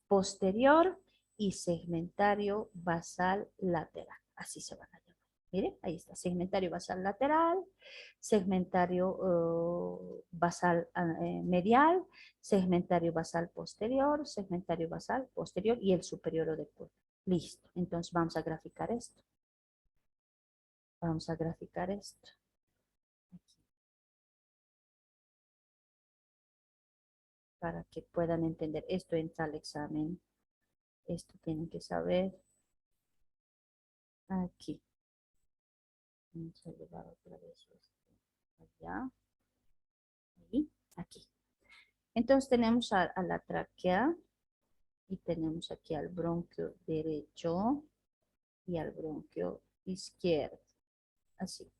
posterior y segmentario basal lateral. Así se van a llamar. Miren, ahí está, segmentario basal lateral, segmentario basal medial, segmentario basal posterior, segmentario basal posterior y el superior o de cuerpo. Listo, entonces vamos a graficar esto. Vamos a graficar esto. Aquí. Para que puedan entender. Esto entra al examen. Esto tienen que saber. Aquí. Vamos a llevar otra vez esto. allá, y aquí. Entonces tenemos a la tráquea y tenemos aquí al bronquio derecho y al bronquio izquierdo, así.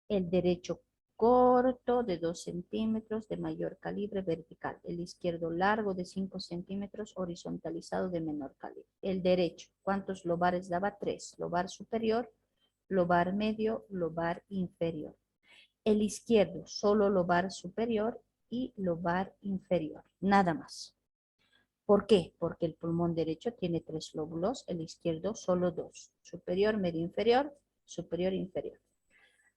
El derecho corto de 2 centímetros de mayor calibre vertical. El izquierdo largo de 5 centímetros horizontalizado de menor calibre. El derecho, ¿cuántos lobares daba? 3. Lobar superior, lobar medio, lobar inferior. El izquierdo, solo lobar superior y lobar inferior. Nada más. ¿Por qué? Porque el pulmón derecho tiene 3 lóbulos, el izquierdo solo 2. Superior, medio, inferior, superior, inferior.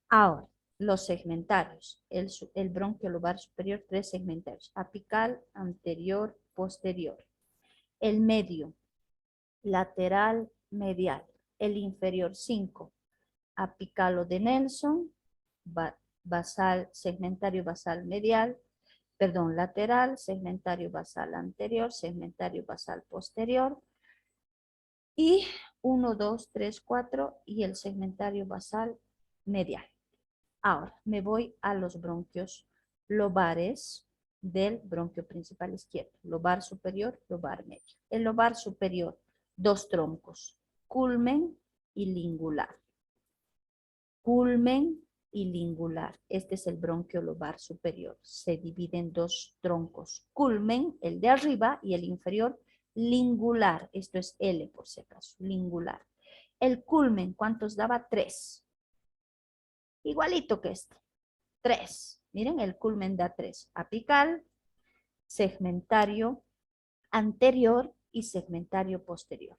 Ahora, los segmentarios. El bronquio lobar superior, 3 segmentarios. Apical, anterior, posterior. El medio, lateral, medial. El inferior, 5. Apical o de Nelson, basal, segmentario basal medial, perdón, lateral, segmentario basal anterior, segmentario basal posterior. Y 1, 2, 3, 4 y el segmentario basal medial. Ahora me voy a los bronquios lobares del bronquio principal izquierdo. Lobar superior, lobar medio. El lobar superior, 2 troncos, culmen y lingular. Culmen y lingular. Este es el bronquio lobar superior. Se divide en 2 troncos. Culmen, el de arriba, y el inferior, lingular. Esto es L por si acaso, lingular. El culmen, ¿cuántos daba? 3. Igualito que este. 3. Miren, el culmen da 3. Apical, segmentario anterior y segmentario posterior.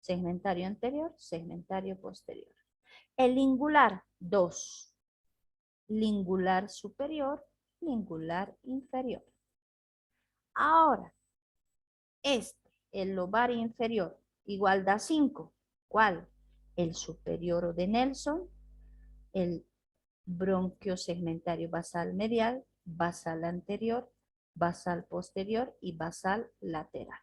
Segmentario anterior, segmentario posterior. El lingular, 2. Lingular superior, lingular inferior. Ahora, el lobar inferior, igual da 5. ¿Cuál? El superior o de Nelson, el bronquio segmentario basal medial, basal anterior, basal posterior y basal lateral.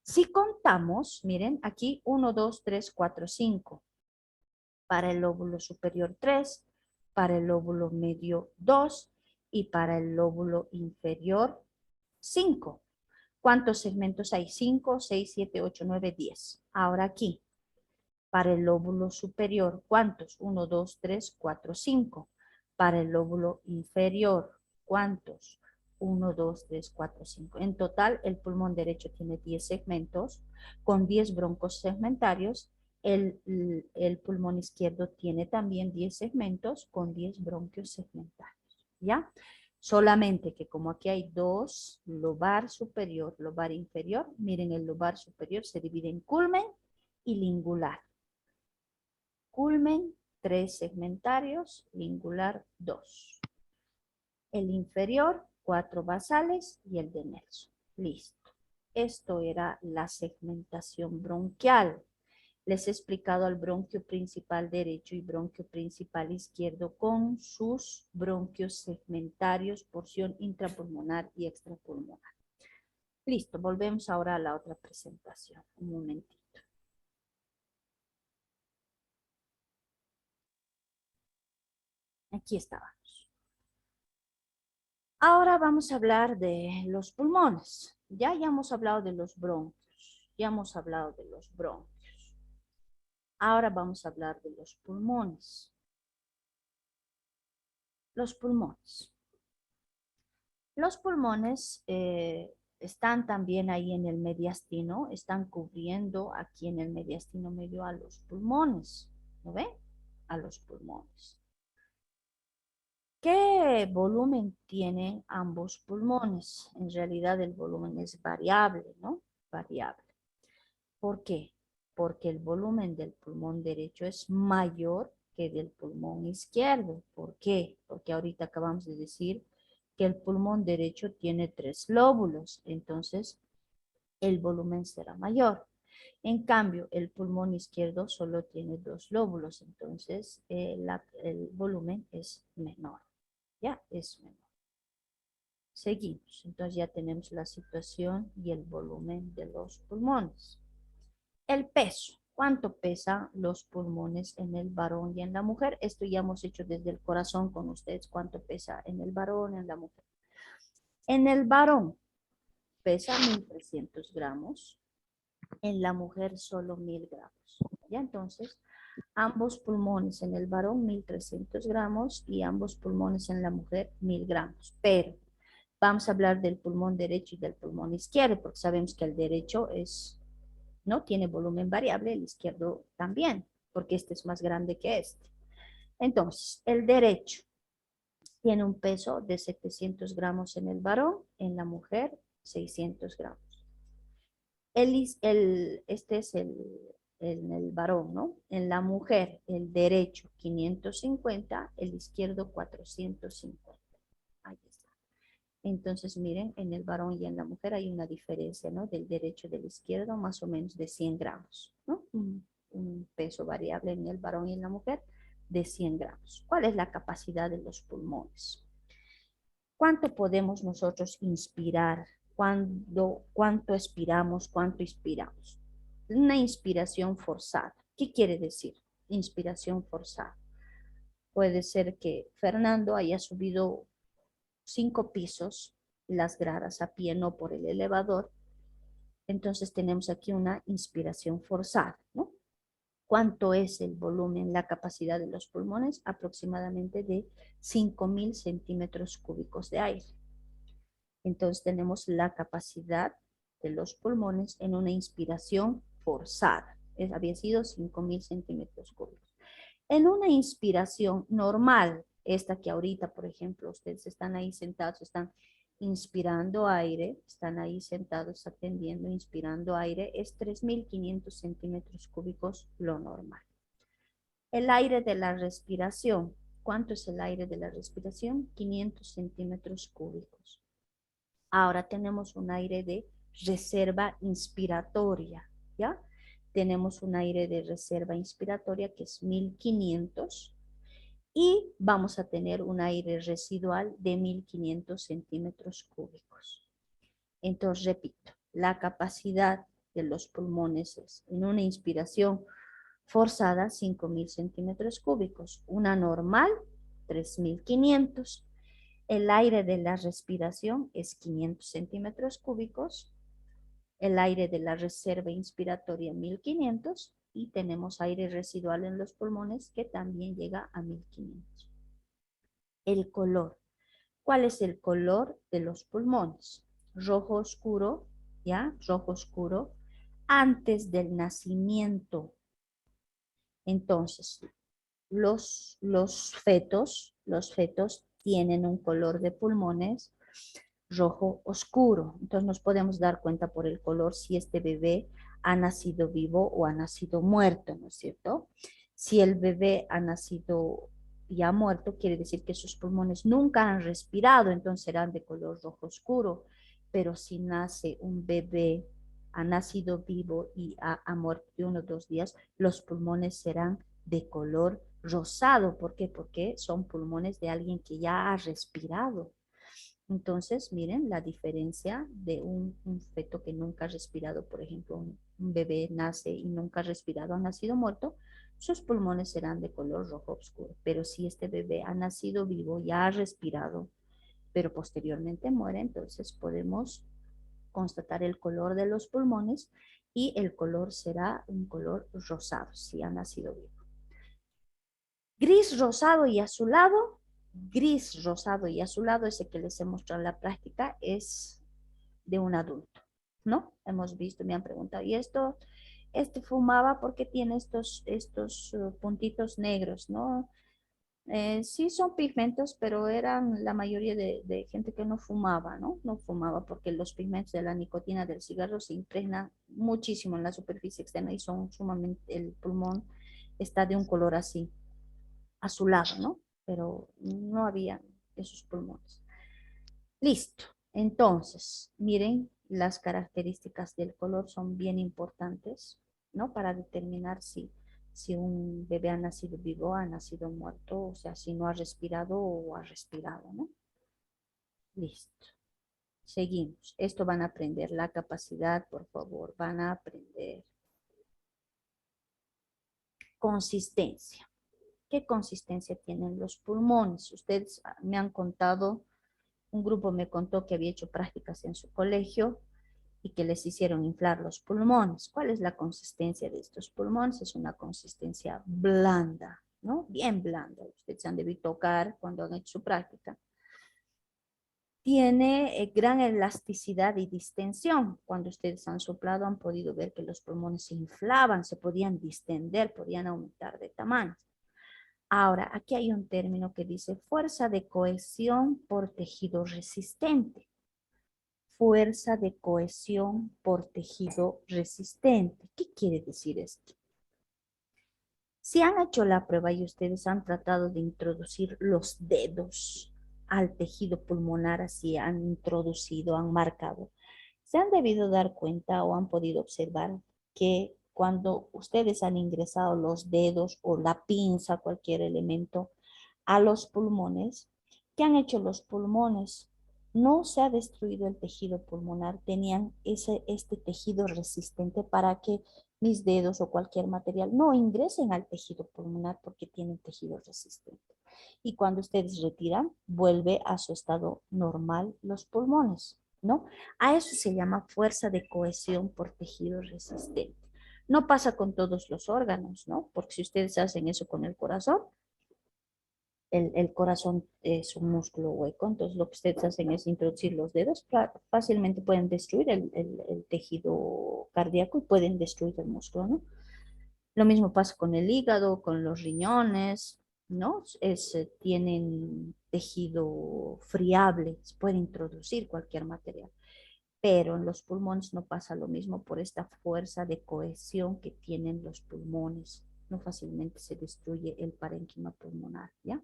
Si contamos, miren, aquí 1, 2, 3, 4, 5. Para el lóbulo superior 3, para el lóbulo medio 2 y para el lóbulo inferior 5. ¿Cuántos segmentos hay? 5, 6, 7, 8, 9, 10. Ahora aquí, para el lóbulo superior, ¿cuántos? 1, 2, 3, 4, 5. Para el lóbulo inferior, ¿cuántos? 1, 2, 3, 4, 5. En total, el pulmón derecho tiene 10 segmentos, con 10 broncos segmentarios. El pulmón izquierdo tiene también 10 segmentos, con 10 bronquios segmentarios. ¿Ya? Solamente que como aquí hay 2, lobar superior, lobar inferior, miren, el lobar superior se divide en culmen y lingular. Culmen, 3 segmentarios, lingular, 2. El inferior, 4 basales y el de Nelson. Listo. Esto era la segmentación bronquial. Les he explicado al bronquio principal derecho y bronquio principal izquierdo con sus bronquios segmentarios, porción intrapulmonar y extrapulmonar. Listo, volvemos ahora a la otra presentación. Un momentito. Aquí estábamos. Ahora vamos a hablar de los pulmones. Ya hemos hablado de los bronquios. Ya hemos hablado de los bronquios. Ahora vamos a hablar de los pulmones. Los pulmones. Los pulmones están también ahí en el mediastino, están cubriendo aquí en el mediastino medio a los pulmones. ¿Lo ven? A los pulmones. ¿Qué volumen tienen ambos pulmones? En realidad el volumen es variable, ¿no? Variable. ¿Por qué? Porque el volumen del pulmón derecho es mayor que del pulmón izquierdo. ¿Por qué? Porque ahorita acabamos de decir que el pulmón derecho tiene 3 lóbulos, entonces el volumen será mayor. En cambio, el pulmón izquierdo solo tiene 2 lóbulos, entonces el volumen es menor. Ya es menor. Seguimos. Entonces ya tenemos la situación y el volumen de los pulmones. El peso. ¿Cuánto pesan los pulmones en el varón y en la mujer? Esto ya hemos hecho desde el corazón con ustedes. ¿Cuánto pesa en el varón y en la mujer? En el varón pesa 1.300 gramos. En la mujer solo 1.000 gramos. ¿Ya? Entonces, ambos pulmones en el varón 1.300 gramos y ambos pulmones en la mujer 1.000 gramos. Pero vamos a hablar del pulmón derecho y del pulmón izquierdo, porque sabemos que el derecho no tiene volumen variable, el izquierdo también, porque este es más grande que este. Entonces, el derecho tiene un peso de 700 gramos en el varón, en la mujer 600 gramos. Este es en el varón, ¿no? En la mujer, el derecho 550, el izquierdo 450. Ahí está. Entonces, miren, en el varón y en la mujer hay una diferencia, ¿no? Del derecho y del izquierdo, más o menos de 100 gramos, ¿no? Un peso variable en el varón y en la mujer de 100 gramos. ¿Cuál es la capacidad de los pulmones? ¿Cuánto podemos nosotros inspirar? ¿Cuánto expiramos? ¿Cuánto inspiramos? Una inspiración forzada. ¿Qué quiere decir? Inspiración forzada. Puede ser que Fernando haya subido 5 pisos, las gradas a pie, no por el elevador. Entonces tenemos aquí una inspiración forzada, ¿no? ¿Cuánto es el volumen, la capacidad de los pulmones? Aproximadamente de 5.000 centímetros cúbicos de aire. Entonces tenemos la capacidad de los pulmones en una inspiración forzada. Había sido 5.000 centímetros cúbicos. En una inspiración normal, esta que ahorita, por ejemplo, ustedes están ahí sentados, están inspirando aire, están ahí sentados atendiendo, inspirando aire, es 3.500 centímetros cúbicos lo normal. El aire de la respiración, ¿cuánto es el aire de la respiración? 500 centímetros cúbicos. Ahora tenemos un aire de reserva inspiratoria, ¿ya? Tenemos un aire de reserva inspiratoria que es 1.500 y vamos a tener un aire residual de 1.500 centímetros cúbicos. Entonces, repito, la capacidad de los pulmones es en una inspiración forzada 5.000 centímetros cúbicos, una normal 3.500. El aire de la respiración es 500 centímetros cúbicos, el aire de la reserva inspiratoria 1.500 y tenemos aire residual en los pulmones que también llega a 1.500. El color. ¿Cuál es el color de los pulmones? Rojo oscuro, ¿ya? Rojo oscuro antes del nacimiento. Entonces, los fetos tienen un color de pulmones rojo oscuro. Entonces nos podemos dar cuenta por el color si este bebé ha nacido vivo o ha nacido muerto, ¿no es cierto? Si el bebé ha nacido ya muerto, quiere decir que sus pulmones nunca han respirado, entonces serán de color rojo oscuro. Pero si nace un bebé, ha nacido vivo y ha muerto de 1 o 2 días, los pulmones serán de color rosado. ¿Por qué? Porque son pulmones de alguien que ya ha respirado. Entonces, miren la diferencia de un feto que nunca ha respirado, por ejemplo, un bebé nace y nunca ha respirado, ha nacido muerto, sus pulmones serán de color rojo oscuro. Pero si este bebé ha nacido vivo, ya ha respirado, pero posteriormente muere, entonces podemos constatar el color de los pulmones y el color será un color rosado si ha nacido vivo. Gris, rosado y azulado. Gris, rosado y azulado, ese que les he mostrado en la práctica, es de un adulto, ¿no? Hemos visto, me han preguntado, ¿y esto? Este fumaba porque tiene estos puntitos negros, ¿no? Sí son pigmentos, pero eran la mayoría de gente que no fumaba, ¿no? No fumaba porque los pigmentos de la nicotina del cigarro se impregnan muchísimo en la superficie externa y son sumamente, el pulmón está de un color así, azulado, ¿no? Pero no había esos pulmones. Listo. Entonces, miren, las características del color son bien importantes, ¿no? Para determinar si un bebé ha nacido vivo, ha nacido muerto, o sea, si no ha respirado o ha respirado, ¿no? Listo. Seguimos. Esto van a aprender, la capacidad, por favor, van a aprender. Consistencia. ¿Qué consistencia tienen los pulmones? Ustedes me han contado, un grupo me contó que había hecho prácticas en su colegio y que les hicieron inflar los pulmones. ¿Cuál es la consistencia de estos pulmones? Es una consistencia blanda, ¿no? Bien blanda. Ustedes han debido tocar cuando han hecho su práctica. Tiene gran elasticidad y distensión. Cuando ustedes han soplado han podido ver que los pulmones se inflaban, se podían distender, podían aumentar de tamaño. Ahora, aquí hay un término que dice fuerza de cohesión por tejido resistente. Fuerza de cohesión por tejido resistente. ¿Qué quiere decir esto? Si han hecho la prueba y ustedes han tratado de introducir los dedos al tejido pulmonar, así han introducido, han marcado, se han debido dar cuenta o han podido observar que cuando ustedes han ingresado los dedos o la pinza, cualquier elemento, a los pulmones, ¿qué han hecho los pulmones? No se ha destruido el tejido pulmonar, tenían este tejido resistente para que mis dedos o cualquier material no ingresen al tejido pulmonar porque tienen tejido resistente. Y cuando ustedes retiran, vuelve a su estado normal los pulmones, ¿no? A eso se llama fuerza de cohesión por tejido resistente. No pasa con todos los órganos, ¿no? Porque si ustedes hacen eso con el corazón, el corazón es un músculo hueco, entonces lo que ustedes hacen es introducir los dedos, fácilmente pueden destruir el tejido cardíaco y pueden destruir el músculo, ¿no? Lo mismo pasa con el hígado, con los riñones, ¿no? Tienen tejido friable, se puede introducir cualquier material, pero en los pulmones no pasa lo mismo por esta fuerza de cohesión que tienen los pulmones. No fácilmente se destruye el parénquima pulmonar, ¿ya?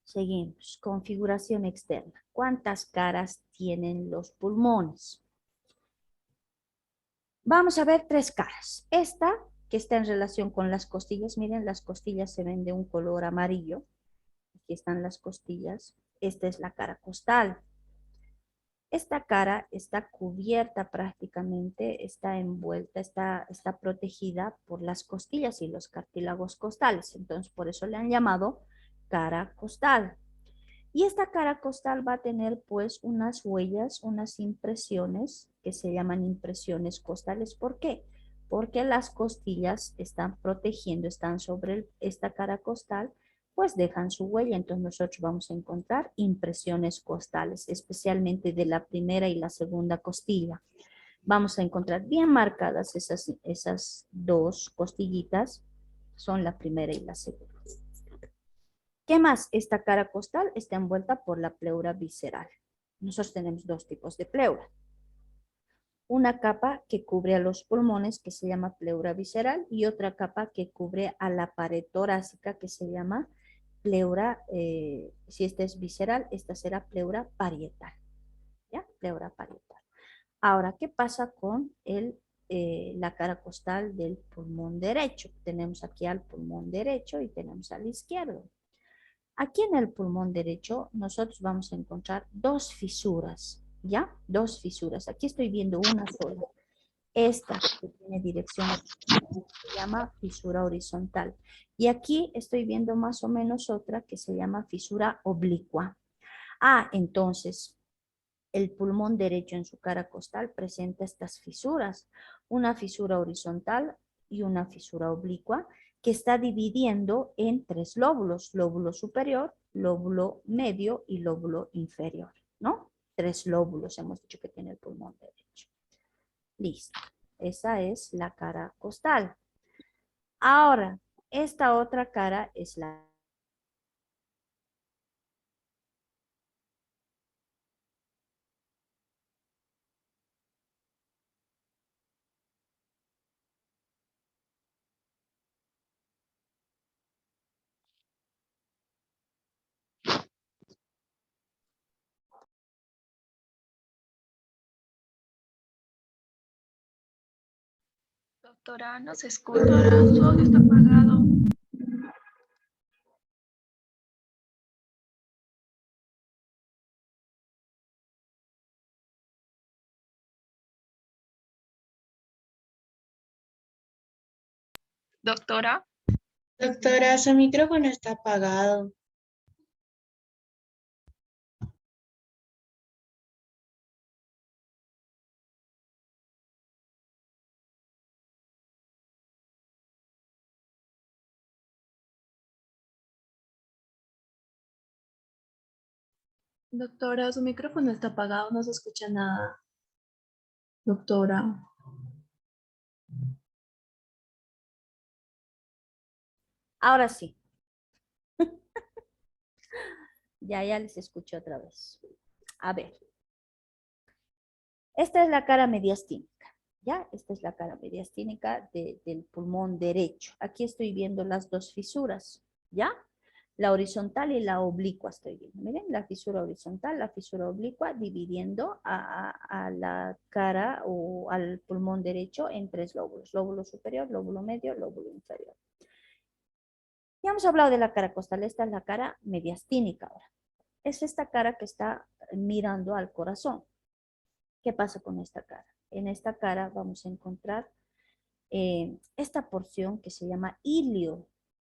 Seguimos. Configuración externa. ¿Cuántas caras tienen los pulmones? Vamos a ver tres caras. Esta, que está en relación con las costillas. Miren, las costillas se ven de un color amarillo. Aquí están las costillas. Esta es la cara costal. Esta cara está cubierta prácticamente, está envuelta, está protegida por las costillas y los cartílagos costales. Entonces, por eso le han llamado cara costal. Y esta cara costal va a tener pues unas huellas, unas impresiones que se llaman impresiones costales. ¿Por qué? Porque las costillas están protegiendo, están sobre esta cara costal, pues dejan su huella. Entonces nosotros vamos a encontrar impresiones costales, especialmente de la primera y la segunda costilla. Vamos a encontrar bien marcadas esas dos costillitas, son la primera y la segunda. ¿Qué más? Esta cara costal está envuelta por la pleura visceral. Nosotros tenemos dos tipos de pleura. Una capa que cubre a los pulmones, que se llama pleura visceral, y otra capa que cubre a la pared torácica, que se llama pleura, si esta es visceral, esta será pleura parietal. ¿Ya? Pleura parietal. Ahora, ¿qué pasa con la cara costal del pulmón derecho? Tenemos aquí al pulmón derecho y tenemos al izquierdo. Aquí en el pulmón derecho nosotros vamos a encontrar dos fisuras, ¿ya? Dos fisuras. Aquí estoy viendo una sola. Esta que tiene dirección se llama fisura horizontal. Y aquí estoy viendo más o menos otra que se llama fisura oblicua. Ah, entonces, el pulmón derecho en su cara costal presenta estas fisuras, una fisura horizontal y una fisura oblicua que está dividiendo en tres lóbulos, lóbulo superior, lóbulo medio y lóbulo inferior, ¿no? Tres lóbulos hemos dicho que tiene el pulmón derecho. Listo. Esa es la cara costal. Ahora, esta otra cara es la... Doctora, no se escucha, su audio está apagado. Doctora, Doctora, su micrófono está apagado. doctora, su micrófono está apagado, no se escucha nada. Doctora. Ahora sí. Ya les escucho otra vez. A ver. Esta es la cara mediastínica, ¿ya? Esta es la cara mediastínica del pulmón derecho. Aquí estoy viendo las dos fisuras, ¿ya? La horizontal y la oblicua estoy viendo. Miren, la fisura horizontal, la fisura oblicua, dividiendo a la cara o al pulmón derecho en tres lóbulos. Lóbulo superior, lóbulo medio, lóbulo inferior. Ya hemos hablado de la cara costal. Esta es la cara mediastínica ahora. Es esta cara que está mirando al corazón. ¿Qué pasa con esta cara? En esta cara vamos a encontrar esta porción que se llama ilio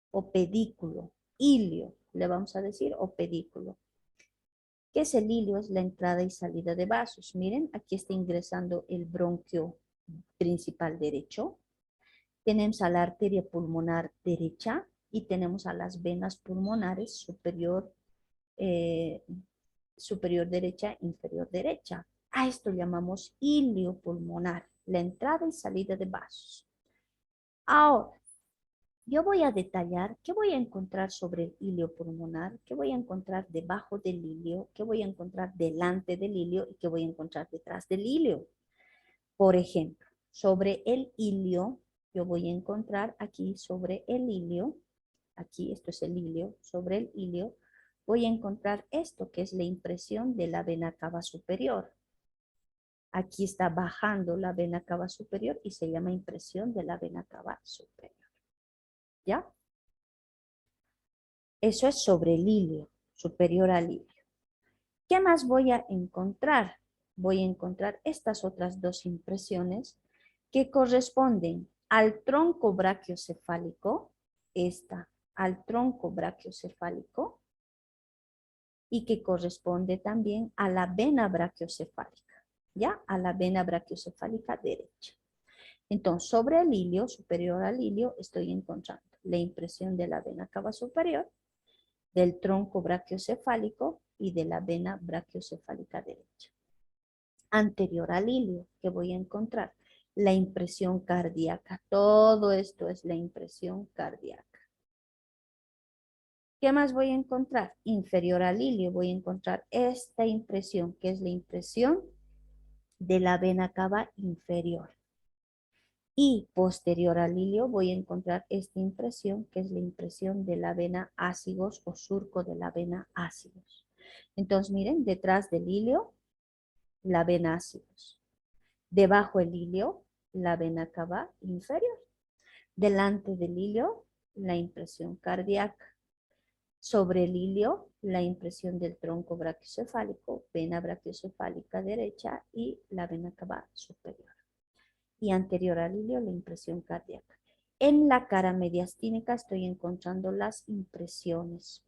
o pedículo. Ilio, le vamos a decir, o pedículo. ¿Qué es el ilio? Es la entrada y salida de vasos. Miren, aquí está ingresando el bronquio principal derecho. Tenemos a la arteria pulmonar derecha y tenemos a las venas pulmonares superior, superior derecha, inferior derecha. A esto llamamos ilio pulmonar, la entrada y salida de vasos. Ahora, yo voy a detallar qué voy a encontrar sobre el ilio pulmonar, qué voy a encontrar debajo del ilio, qué voy a encontrar delante del ilio y qué voy a encontrar detrás del ilio. Por ejemplo, sobre el ilio, yo voy a encontrar aquí sobre el ilio, aquí esto es el ilio, sobre el ilio, voy a encontrar esto que es la impresión de la vena cava superior. Aquí está bajando la vena cava superior y se llama impresión de la vena cava superior. ¿Ya? Eso es sobre el ilio, superior al ilio. ¿Qué más voy a encontrar? Voy a encontrar estas otras dos impresiones que corresponden al tronco brachiocefálico, esta al tronco brachiocefálico, y que corresponde también a la vena brachiocefálica, ¿ya? A la vena brachiocefálica derecha. Entonces, sobre el ilio, superior al ilio, estoy encontrando la impresión de la vena cava superior, del tronco brachiocefálico y de la vena brachiocefálica derecha. Anterior al ilio, ¿qué voy a encontrar? La impresión cardíaca. Todo esto es la impresión cardíaca. ¿Qué más voy a encontrar? Inferior al ilio voy a encontrar esta impresión, que es la impresión de la vena cava inferior. Y posterior al ilio voy a encontrar esta impresión, que es la impresión de la vena ácigos o surco de la vena ácigos. Entonces, miren, detrás del ilio, la vena ácigos. Debajo del ilio, la vena cava inferior. Delante del ilio, la impresión cardíaca. Sobre el ilio, la impresión del tronco brachiocefálico, vena brachiocefálica derecha y la vena cava superior. Y anterior al ilio, la impresión cardíaca. En la cara mediastínica estoy encontrando las impresiones.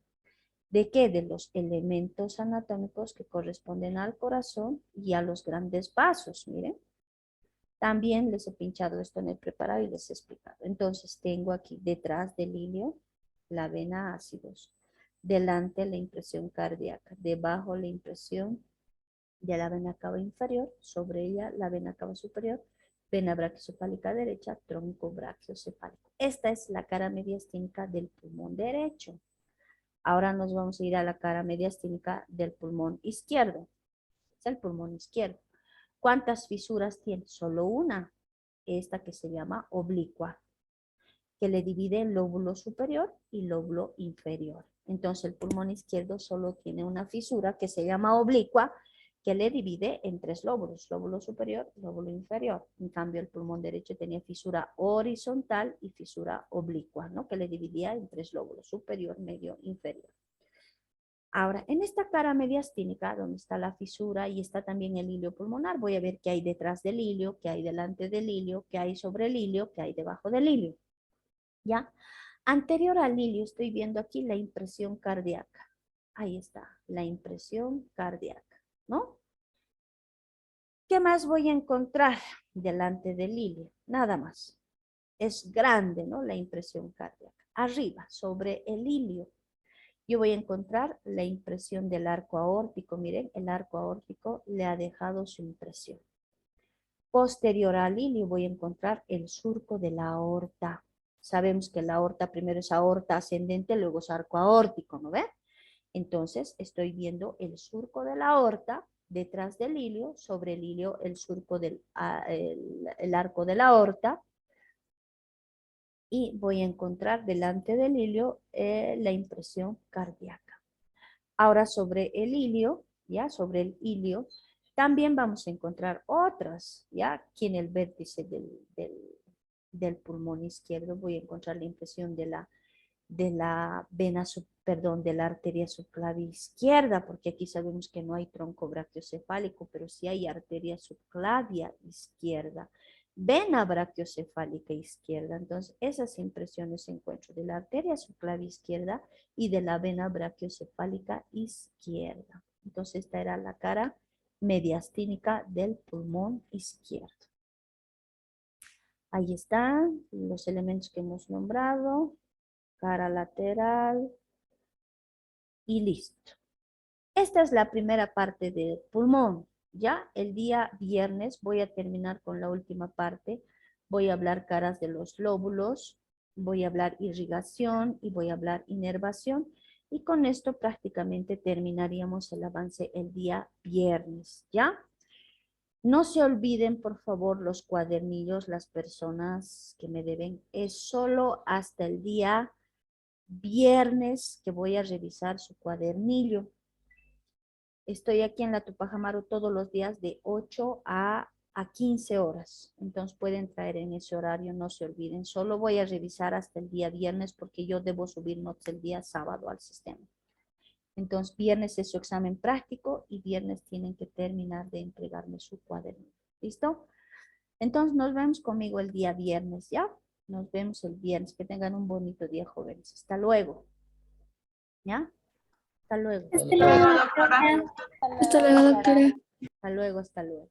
¿De qué? De los elementos anatómicos que corresponden al corazón y a los grandes vasos, miren. También les he pinchado esto en el preparado y les he explicado. Entonces tengo aquí detrás del ilio la vena ácidos, delante la impresión cardíaca, debajo la impresión de la vena cava inferior, sobre ella la vena cava superior, vena brachiocefálica derecha, tronco brachiocefálico. Esta es la cara mediastínica del pulmón derecho. Ahora nos vamos a ir a la cara mediastínica del pulmón izquierdo. Es el pulmón izquierdo. ¿Cuántas fisuras tiene? Solo una, esta que se llama oblicua, que le divide el lóbulo superior y lóbulo inferior. Entonces el pulmón izquierdo solo tiene una fisura que se llama oblicua, que le divide en tres lóbulos, lóbulo superior, lóbulo inferior. En cambio el pulmón derecho tenía fisura horizontal y fisura oblicua, ¿no? Que le dividía en tres lóbulos, superior, medio, inferior. Ahora, en esta cara mediastínica, donde está la fisura y está también el ilio pulmonar, voy a ver qué hay detrás del ilio, qué hay delante del ilio, qué hay sobre el ilio, qué hay debajo del ilio. ¿Ya? Anterior al ilio, estoy viendo aquí la impresión cardíaca. Ahí está, la impresión cardíaca, ¿no? ¿Qué más voy a encontrar delante del ilio? Nada más. Es grande, ¿no? La impresión cardíaca. Arriba, sobre el ilio, yo voy a encontrar la impresión del arco aórtico. Miren, el arco aórtico le ha dejado su impresión. Posterior al ilio voy a encontrar el surco de la aorta. Sabemos que la aorta primero es aorta ascendente, luego es arco aórtico, ¿no ve? Entonces estoy viendo el surco de la aorta detrás del ilio, sobre el ilio el surco del el arco de la aorta, y voy a encontrar delante del ilio la impresión cardíaca. Ahora sobre el ilio, ya sobre el ilio, también vamos a encontrar otras, ya aquí en el vértice del pulmón izquierdo voy a encontrar la impresión de la vena, perdón, de la arteria subclavia izquierda, porque aquí sabemos que no hay tronco brachiocefálico, pero sí hay arteria subclavia izquierda, vena brachiocefálica izquierda. Entonces, esas impresiones encuentro de la arteria subclavia izquierda y de la vena brachiocefálica izquierda. Entonces, esta era la cara mediastínica del pulmón izquierdo. Ahí están los elementos que hemos nombrado. Cara lateral y listo. Esta es la primera parte del pulmón. Ya el día viernes voy a terminar con la última parte. Voy a hablar caras de los lóbulos, voy a hablar irrigación y voy a hablar inervación. Y con esto prácticamente terminaríamos el avance el día viernes, ¿ya? No se olviden, por favor, los cuadernillos, las personas que me deben. Es solo hasta el día viernes que voy a revisar su cuadernillo. Estoy aquí en la Tupac Amaru todos los días de 8 a 15 horas. Entonces pueden traer en ese horario, no se olviden. Solo voy a revisar hasta el día viernes porque yo debo subir notas el día sábado al sistema. Entonces viernes es su examen práctico y viernes tienen que terminar de entregarme su cuadernillo. ¿Listo? Entonces nos vemos conmigo el día viernes, ¿ya? Nos vemos el viernes. Que tengan un bonito día, jóvenes. Hasta luego. ¿Ya? Hasta luego. Hasta luego, doctora. Hasta luego, doctora. Hasta luego, hasta luego.